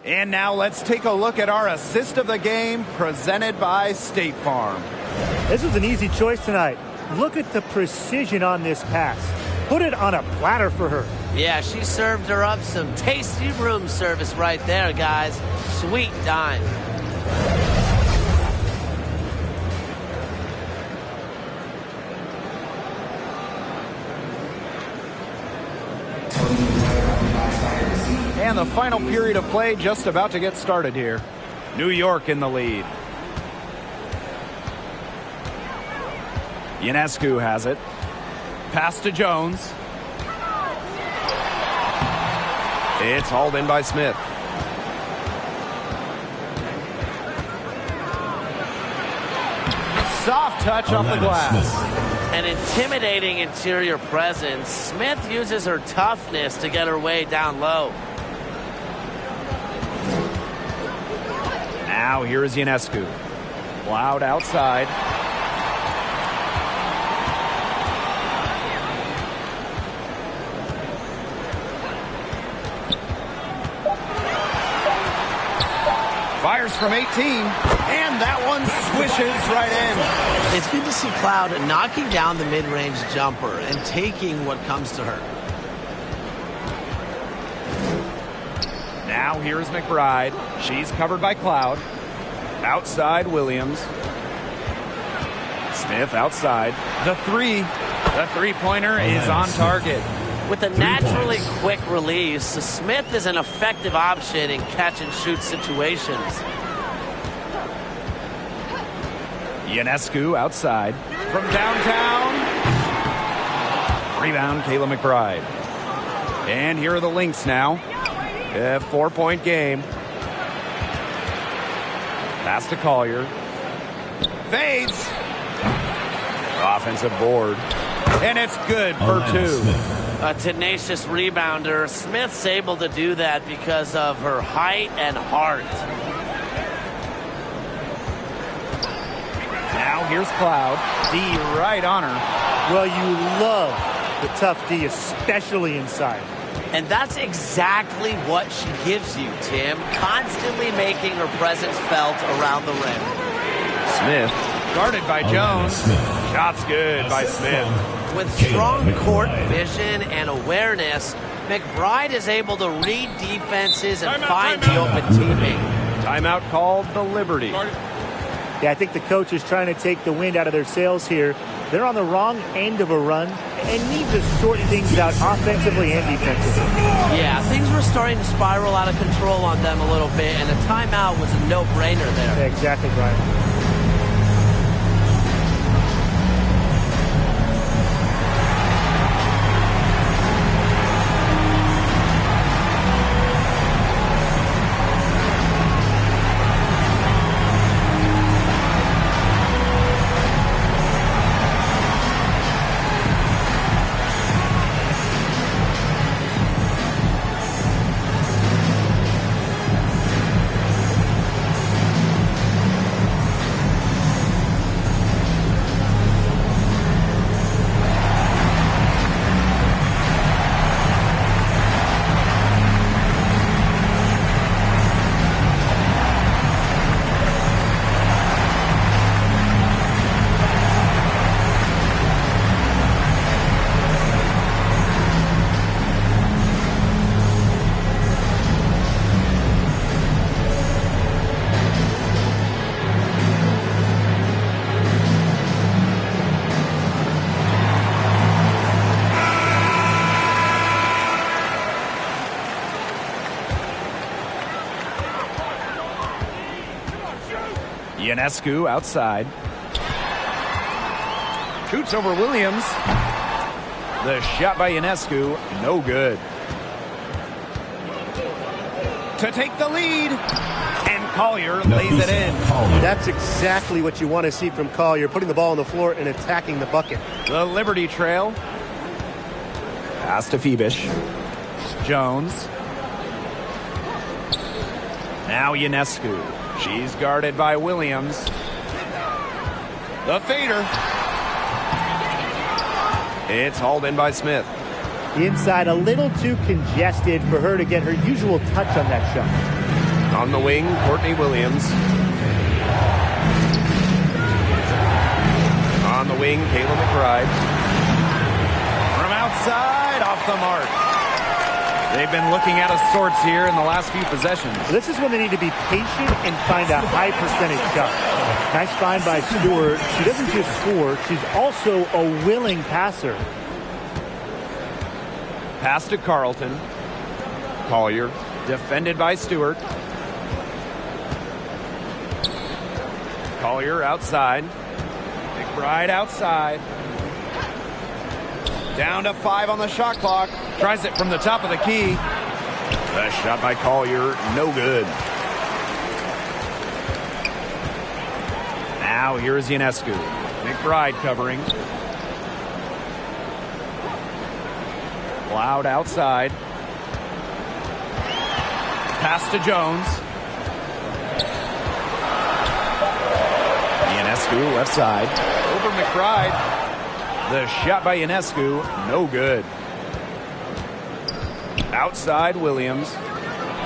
And now let's take a look at our assist of the game presented by State Farm. This was an easy choice tonight. Look at the precision on this pass. Put it on a platter for her. Yeah, she served her up some tasty room service right there, guys. Sweet dime. And the final period of play just about to get started here. New York in the lead. Ionescu has it. Pass to Jones. It's hauled in by Smith. Soft touch off the glass. An intimidating interior presence. Smith uses her toughness to get her way down low. Now here is Ionescu. Loud outside. Fires from 18, and that one swishes right in. It's good to see Cloud knocking down the mid-range jumper and taking what comes to her. Now here's McBride. She's covered by Cloud. Outside Williams. Smith outside. The three-pointer is on target. With a naturally quick release, Smith is an effective option in catch-and-shoot situations. Ionescu outside. From downtown. Rebound, Kayla McBride. And here are the Lynx now. A 4-point game. Pass to Collier. Fades. Offensive board. And it's good for two. A tenacious rebounder. Smith's able to do that because of her height and heart. Now here's Cloud. D right on her. Well, you love the tough D, especially inside. And that's exactly what she gives you, Tim. Constantly making her presence felt around the rim. Smith, guarded by Jones. Shot's good by Smith. With strong court vision and awareness, McBride is able to read defenses and find the open teammate. Timeout called the Liberty. Yeah, I think the coach is trying to take the wind out of their sails here. They're on the wrong end of a run and need to sort things out offensively and defensively. Yeah, things were starting to spiral out of control on them a little bit, and a timeout was a no-brainer there. Yeah, exactly, Brian. Ionescu outside. Shoots over Williams. The shot by Ionescu, no good. To take the lead, and Collier lays it in. That's exactly what you want to see from Collier, putting the ball on the floor and attacking the bucket. The Liberty trail. Pass to Phoebish. Jones. Now Ionescu. She's guarded by Williams. The fader. It's hauled in by Smith. The inside a little too congested for her to get her usual touch on that shot. On the wing, Courtney Williams. On the wing, Kayla McBride. From outside, off the mark. They've been looking out of sorts here in the last few possessions. This is when they need to be patient and find a high percentage shot. Nice find by Stewart. She doesn't just score, she's also a willing passer. Pass to Carlton. Collier, defended by Stewart. Collier outside. McBride outside. Down to 5 on the shot clock. Tries it from the top of the key. The shot by Collier, no good. Now here's Ionescu. McBride covering. Loud outside. Pass to Jones. Ionescu left side. Over McBride. The shot by Ionescu, no good. Outside Williams.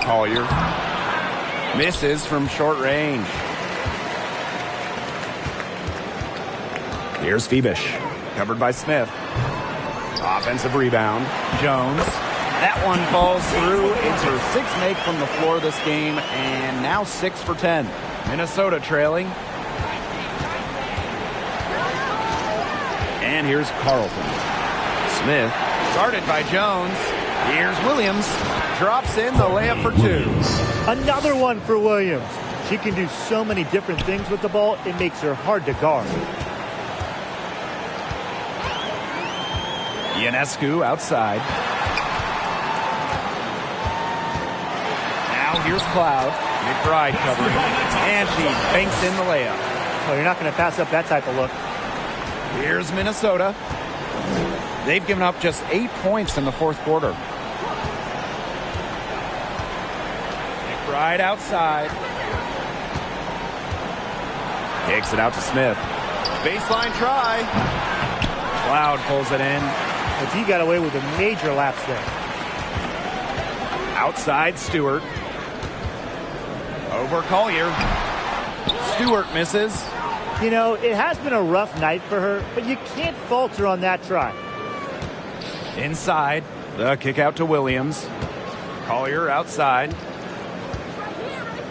Collier. Misses from short range. Here's Phoebish. Covered by Smith. Offensive rebound. Jones. That one falls through. It's her 6th make from the floor this game, and now 6 for 10. Minnesota trailing. And here's Carlton. Smith, guarded by Jones. Here's Williams. Drops in the layup for 2. Another one for Williams. She can do so many different things with the ball, it makes her hard to guard. Ionescu outside. Now here's Cloud. McBride covering. And she banks in the layup. Well, you're not going to pass up that type of look. Here's Minnesota. They've given up just 8 points in the 4th quarter. McBride outside. Kicks it out to Smith. Baseline try. Cloud pulls it in. But he got away with a major lapse there. Outside Stewart. Over Collier. Stewart misses. You know, it has been a rough night for her, but you can't falter on that try. Inside. The kick out to Williams. Collier outside.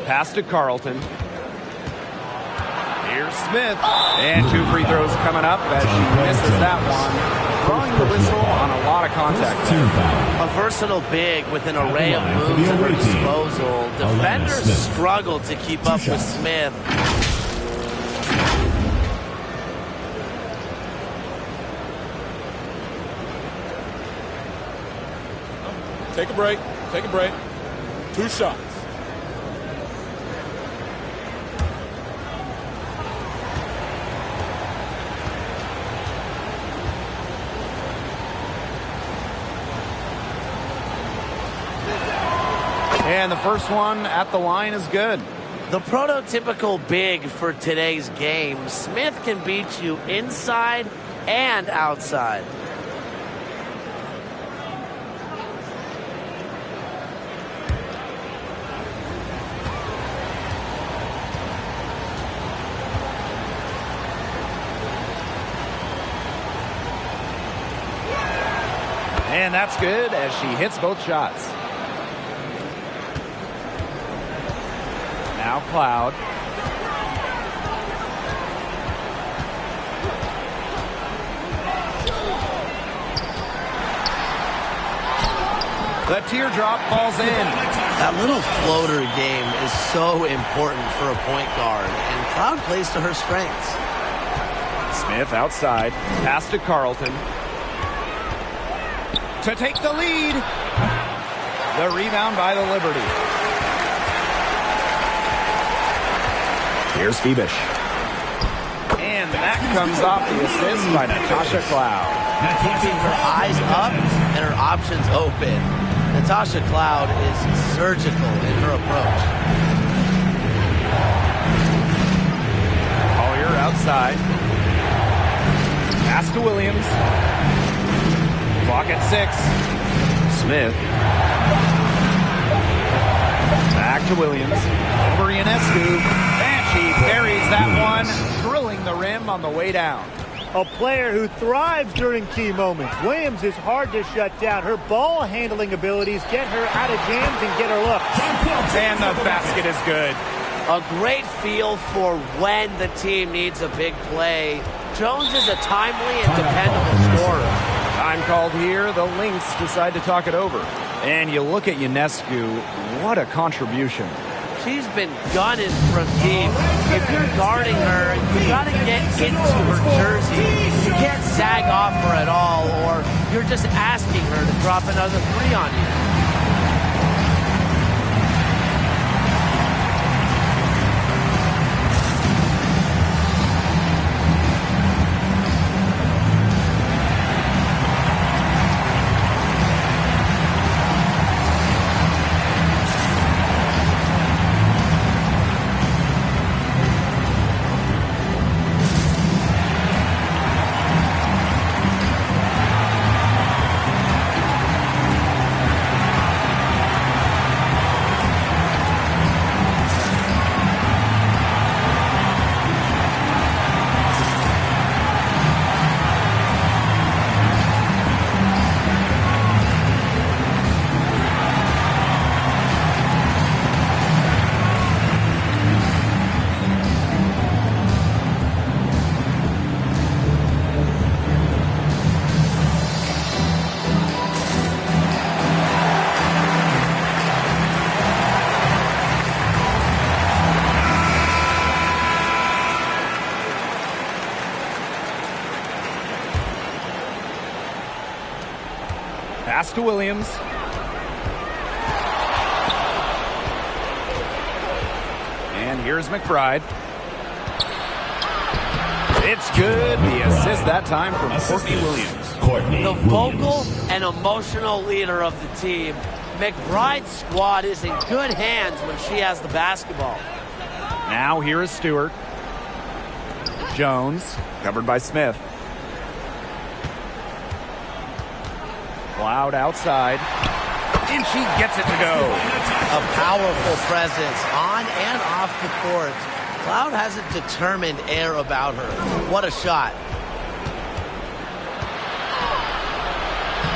Pass to Carlton. Here's Smith. And 2 free throws coming up as she misses that one. Throwing the whistle on a lot of contact. A versatile big with an array of moves at her disposal. Defenders struggle to keep up with Smith. Take a break. Take a break. 2 shots. And the first one at the line is good. The prototypical big for today's game. Smith can beat you inside and outside. And that's good as she hits both shots. Now Cloud. The teardrop falls in. That little floater game is so important for a point guard, and Cloud plays to her strengths. Smith outside. Pass to Carlton. To take the lead. The rebound by the Liberty. Here's Phoebish. And that comes off the assist by Natasha Cloud. Keeping her eyes up and her options open. Natasha Cloud is surgical in her approach. Collier outside. Pass to Williams. Clock at 6. Smith. Back Back to Williams. Over Ionescu. And she buries that one, drilling the rim on the way down. A player who thrives during key moments. Williams is hard to shut down. Her ball handling abilities get her out of jams and get her look. And the basket is good. A great feel for when the team needs a big play. Jones is a timely and dependable scorer. Time called here. The Lynx decide to talk it over. And you look at Ionescu, what a contribution. She's been gunning from deep. If you're guarding her, you got to get into her jersey. You can't sag off her at all, or you're just asking her to drop another three on you. Pass to Williams. And here's McBride. It's good. The assist that time from Courtney Williams. The vocal and emotional leader of the team. McBride's squad is in good hands when she has the basketball. Now here is Stewart. Jones, covered by Smith. Cloud outside. And she gets it to go. A powerful presence on and off the court. Cloud has a determined air about her. What a shot.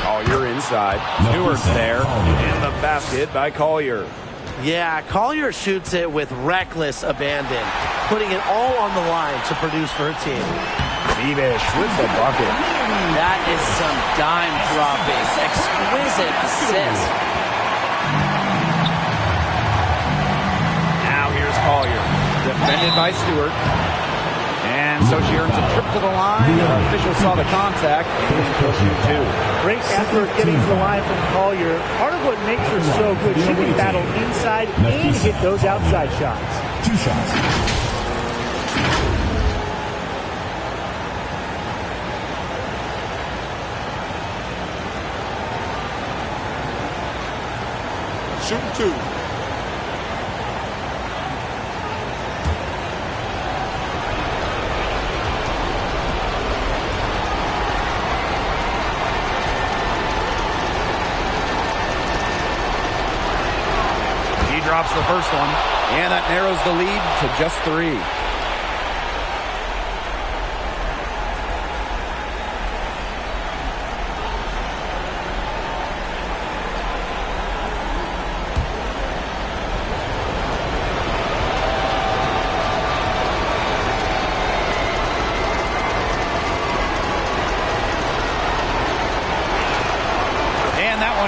Collier inside. Stewart's there. And the basket by Collier. Yeah, Collier shoots it with reckless abandon, putting it all on the line to produce for her team. Beavish with the bucket. That is some dime dropping. Exquisite assist. Now here's Collier. Defended by Stewart. And so she earns a trip to the line. The official saw the contact. And she'll shoot two. Great effort getting to the line from Collier. Part of what makes her so good, she can battle inside and hit those outside shots. 2 shots. Shooting 2. He drops the first one, and that narrows the lead to just 3.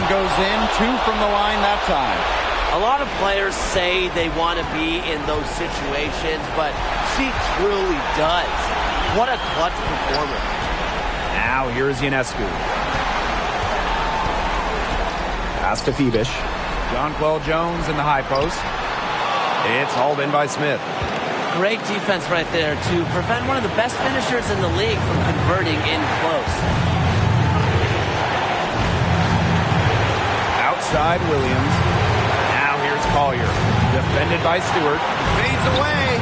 Goes in, 2 from the line that time. A lot of players say they want to be in those situations, but she truly does. What a clutch performer. Now here's Ionescu. Pass to Phoebish. Jonquel Jones in the high post. It's hauled in by Smith. Great defense right there to prevent one of the best finishers in the league from converting in close. Outside Williams. Now here's Collier. Defended by Stewart. Fades away.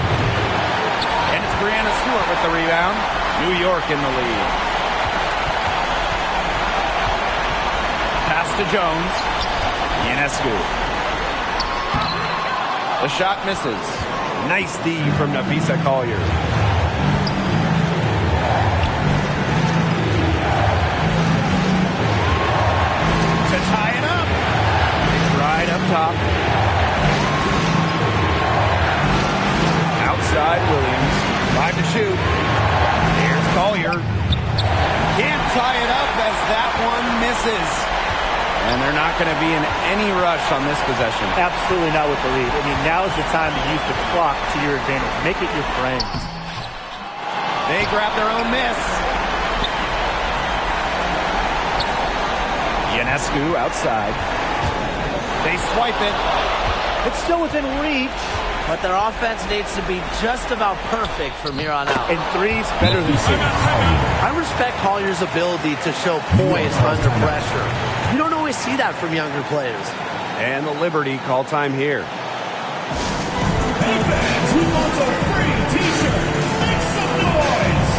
And it's Brianna Stewart with the rebound. New York in the lead. Pass to Jones. Ionescu. The shot misses. Nice D from Nafisa Collier. To tie it up. Right up top. Outside Williams. 5 to shoot. Here's Collier. Can't tie it up as that one misses. And they're not going to be in any rush on this possession. Absolutely not with the lead. I mean, now is the time to use the clock to your advantage. Make it your friend. They grab their own miss. Ionescu outside. They swipe it. It's still within reach. But their offense needs to be just about perfect from here on out. And three's better than six. I respect Collier's ability to show poise under pressure. You don't always see that from younger players. And the Liberty call time here. Hey fans, who wants a free t-shirt? Make some noise!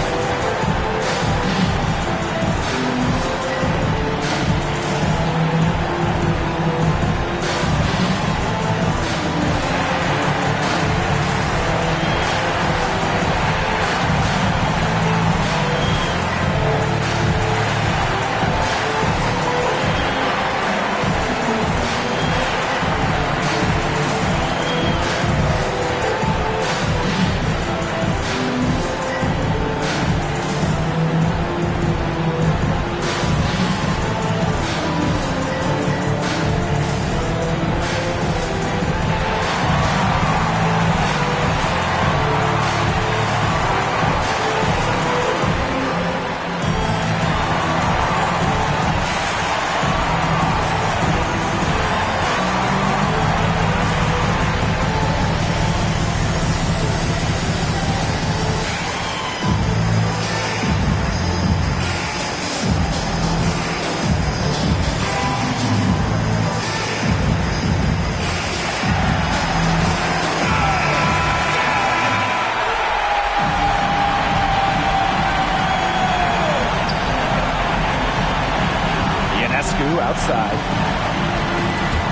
Outside.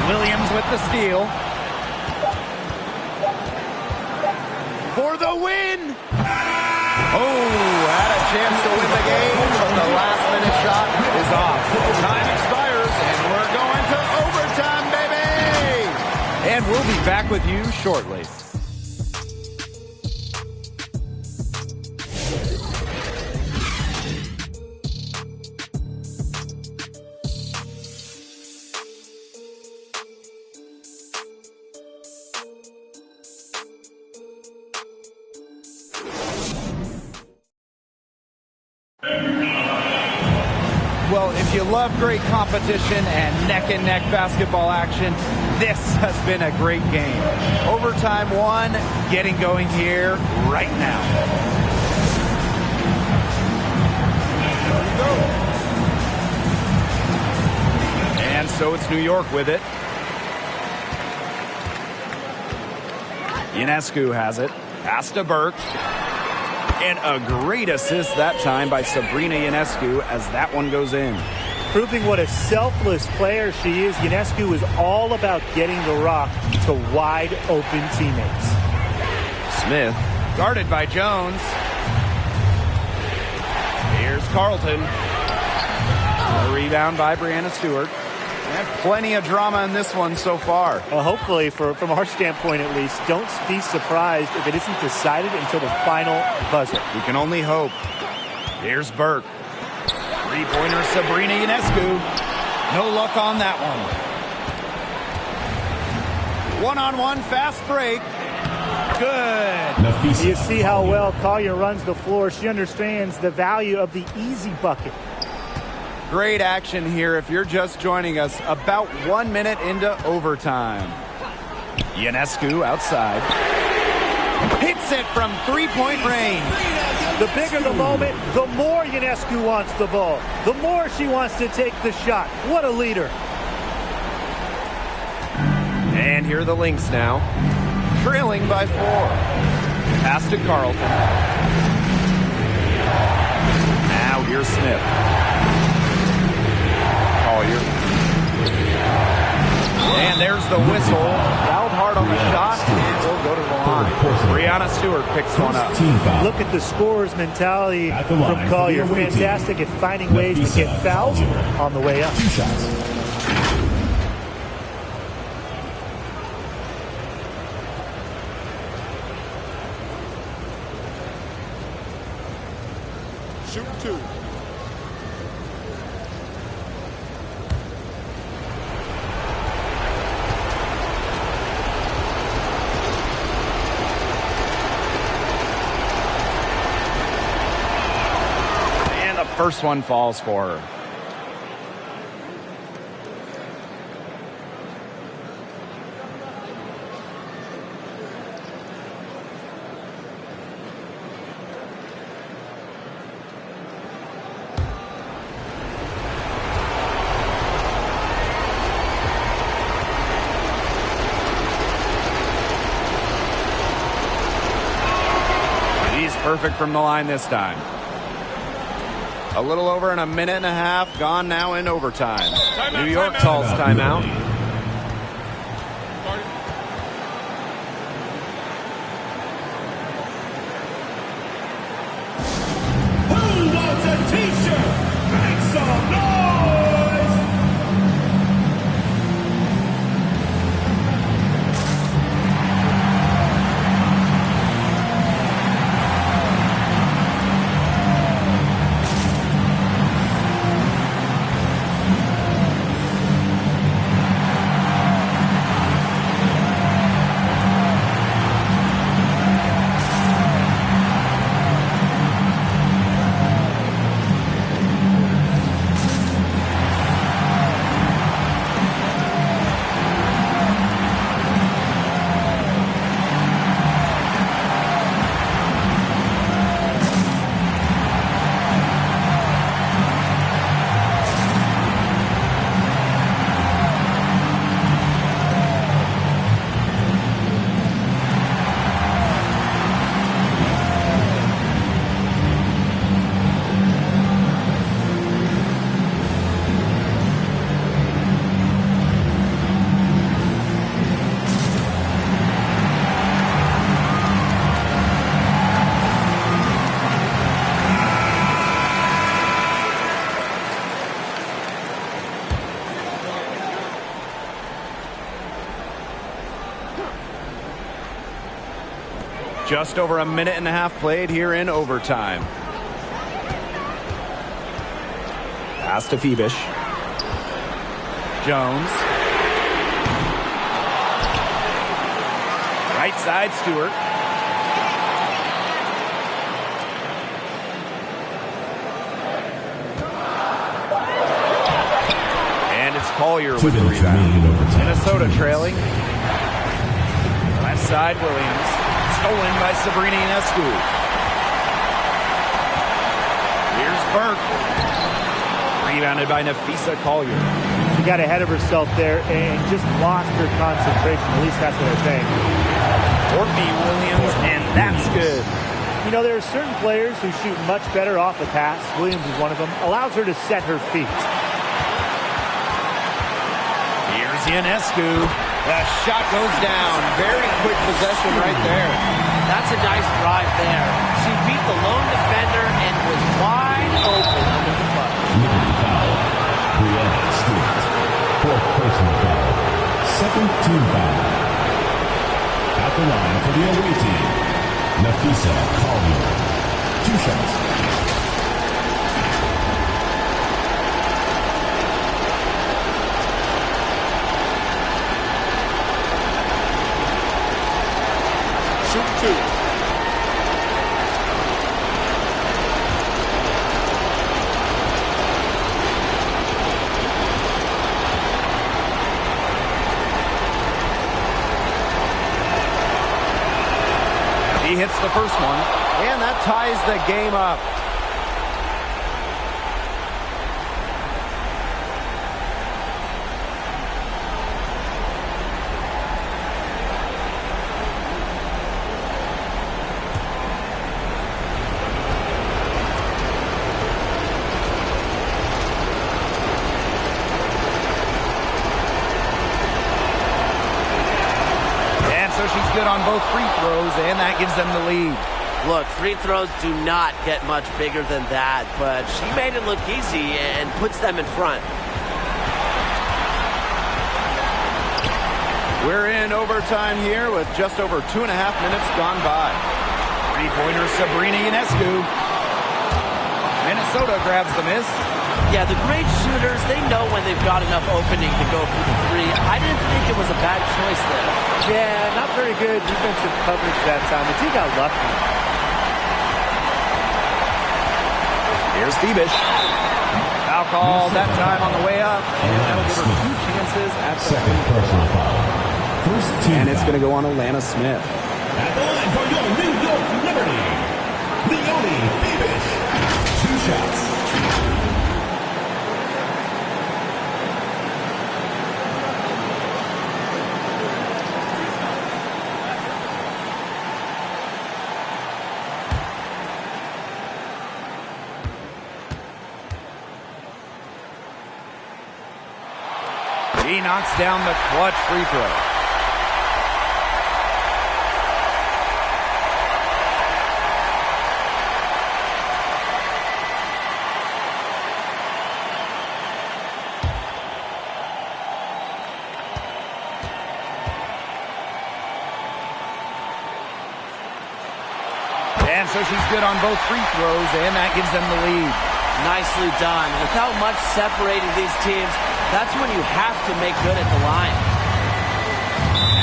Williams with the steal. For the win! Oh, had a chance to win the game, but the last-minute shot is off. Time expires, and we're going to overtime, baby! And we'll be back with you shortly. Well, if you love great competition and neck-and-neck basketball action, this has been a great game. Overtime one, getting going here right now. And so it's New York with it. Ionescu has it. Pass to Burke. And a great assist that time by Sabrina Ionescu as that one goes in. Proving what a selfless player she is, Ionescu is all about getting the rock to wide open teammates. Smith, guarded by Jones. Here's Carlton. A rebound by Brianna Stewart. And plenty of drama in this one so far. Hopefully, from our standpoint at least, don't be surprised if it isn't decided until the final buzzer. We can only hope. Here's Burke. Three-pointer Sabrina Ionescu. No luck on that one. One-on-one fast break. Good. You see how well Collier runs the floor. She understands the value of the easy bucket. Great action here if you're just joining us. About 1 minute into overtime. Ionescu outside. Hits it from three-point range. The bigger the moment, the more Ionescu wants the ball. The more she wants to take the shot. What a leader. And here are the Lynx now. Trailing by 4. Pass to Carlton. Now here's Smith. Collier. And there's the whistle. Fouled hard on the shot, and it will go to the line. Brianna Stewart picks one up. Look at the scorer's mentality from Collier. Fantastic at finding ways to get fouls on the way up. 2 shots. Shoot 2. And the first one falls for her. Perfect from the line this time. A little over in a minute and a half gone now in overtime. Timeout, New York timeout. calls timeout. Who wants a t-shirt? Make some noise! Just over a minute and a half played here in overtime. Pass to Phoebish. Jones. Right side, Stewart. And it's Collier with the rebound. Minnesota trailing. Left side, Williams. Stolen by Sabrina Ionescu. Here's Burke. Rebounded by Nafisa Collier. She got ahead of herself there and just lost her concentration. At least that's what they're saying. Courtney Williams, and that's good. You know, there are certain players who shoot much better off a pass. Williams is one of them. Allows her to set her feet. Here's Ionescu. The shot goes down. Very quick possession right there. That's a nice drive there. She beat the lone defender and was wide open under the bucket. Liberty foul. Brianna Stewart. 4th personal foul. 2nd team foul. At the line for the away team, Nafisa Collier. 2 shots. Shoot 2. He hits the first one, and that ties the game up. good on both free throws, and that gives them the lead. Look, free throws do not get much bigger than that, but she made it look easy and puts them in front. We're in overtime here with just over 2.5 minutes gone by. Three-pointer Sabrina Ionescu. Minnesota grabs the miss. Yeah, the great shooters, they know when they've got enough opening to go for the three. I didn't think it was a bad choice there. Yeah, not very good defensive coverage that time. The team got lucky. Here's Thebish. Foul call that time on the way up. And that'll give her 2 chances at the second personal foul. First team and it's foul. going to go on Alana Smith. At the line for your New York Liberty, Leonie Thebish. 2 shots. He knocks down the clutch free throw. And so she's good on both free throws, and that gives them the lead. Nicely done. Without much separating these teams, that's when you have to make good at the line.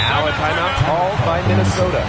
Now a timeout called by Minnesota.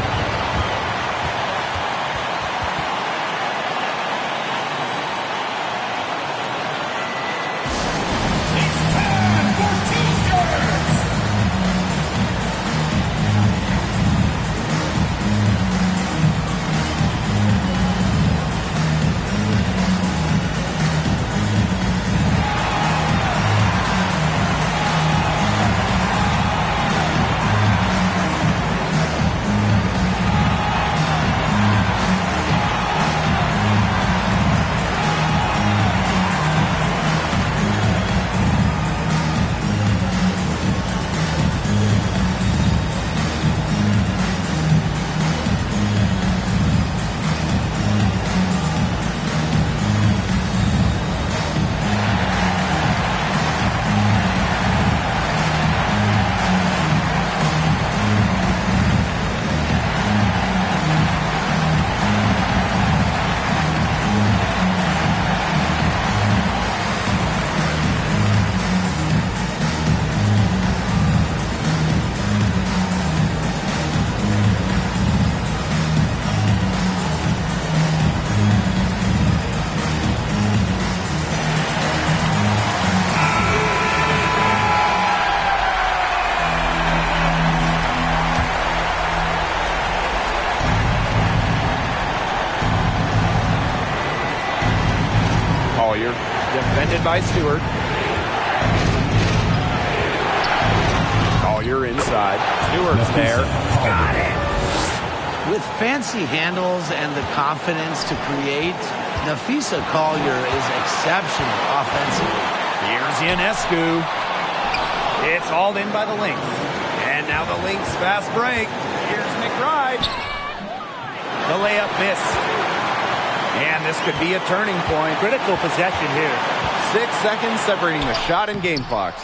Defended by Stewart. Collier inside. Stewart's there. Got it. With fancy handles and the confidence to create, Nafisa Collier is exceptional offensively. Here's Ionescu. It's hauled in by the Lynx. And now the Lynx fast break. Here's McBride. The layup missed. And this could be a turning point. Critical possession here. 6 seconds separating the shot and game clocks.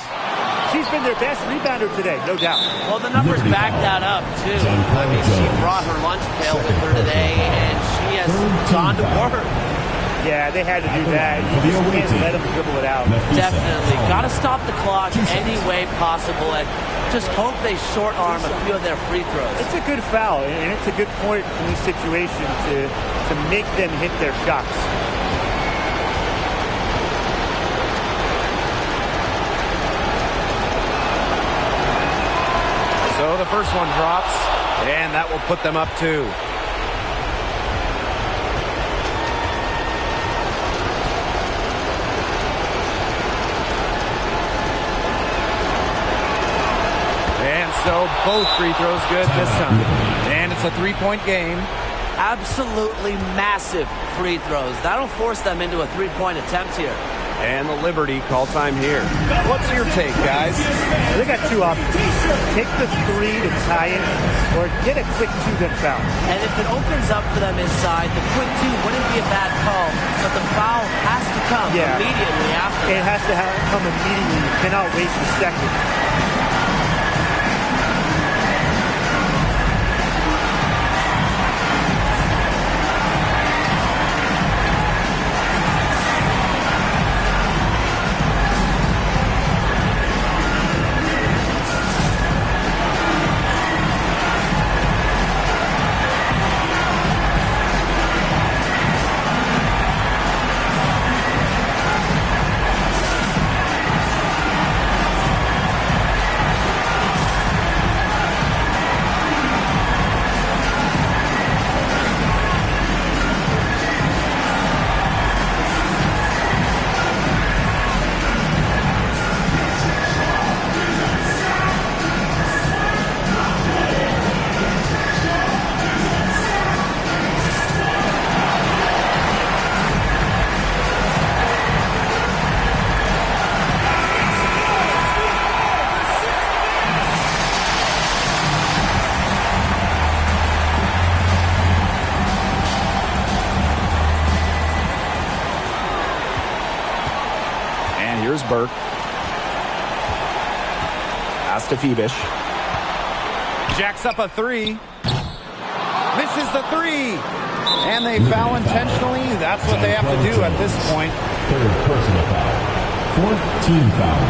She's been their best rebounder today, no doubt. Well, the numbers back that up, too. I mean, she brought her lunch pail with her today, and she has gone to work. Yeah, they had to do that. You just can't let them dribble it out. Definitely. Got to stop the clock any way possible, and just hope they short arm a few of their free throws. It's a good foul, and it's a good point in these situations to make them hit their shots. So the first one drops, and that will put them up 2. And so both free throws good this time. And it's a 3-point game. Absolutely massive free throws. That'll force them into a 3-point attempt here. And the Liberty call time here. What's your take, guys? They got two options. Take the 3 to tie it, or get a quick 2-gun foul. And if it opens up for them inside, the quick 2 wouldn't be a bad call, but the foul has to come immediately after. It has to come immediately. You cannot waste a second. Here's Burke. Pass to Phoebish. Jacks up a 3. Misses the 3. And they foul intentionally. That's what they have to do at this point. Third personal foul. Fourth team foul.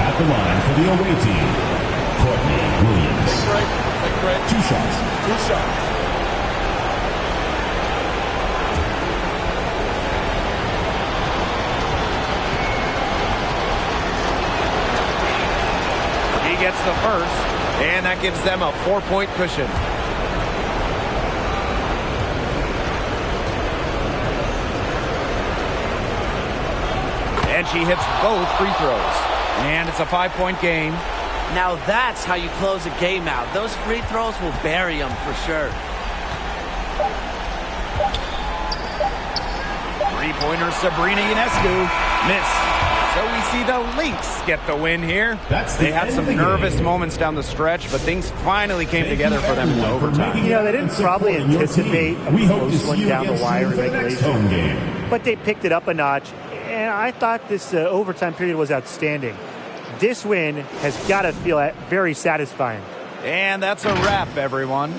At the line for the away team, Courtney Williams. Take break. 2 shots. 2 shots. Gets the first, and that gives them a 4-point cushion. And she hits both free throws. And it's a 5-point game. Now that's how you close a game out. Those free throws will bury them for sure. Three-pointer Sabrina Ionescu. Missed. So we see the Lynx get the win here. They had some nervous moments down the stretch, but things finally came together for them in overtime. You know, they didn't probably anticipate a close one down the wire in regulation, but they picked it up a notch, and I thought this overtime period was outstanding. This win has got to feel very satisfying. And that's a wrap, everyone.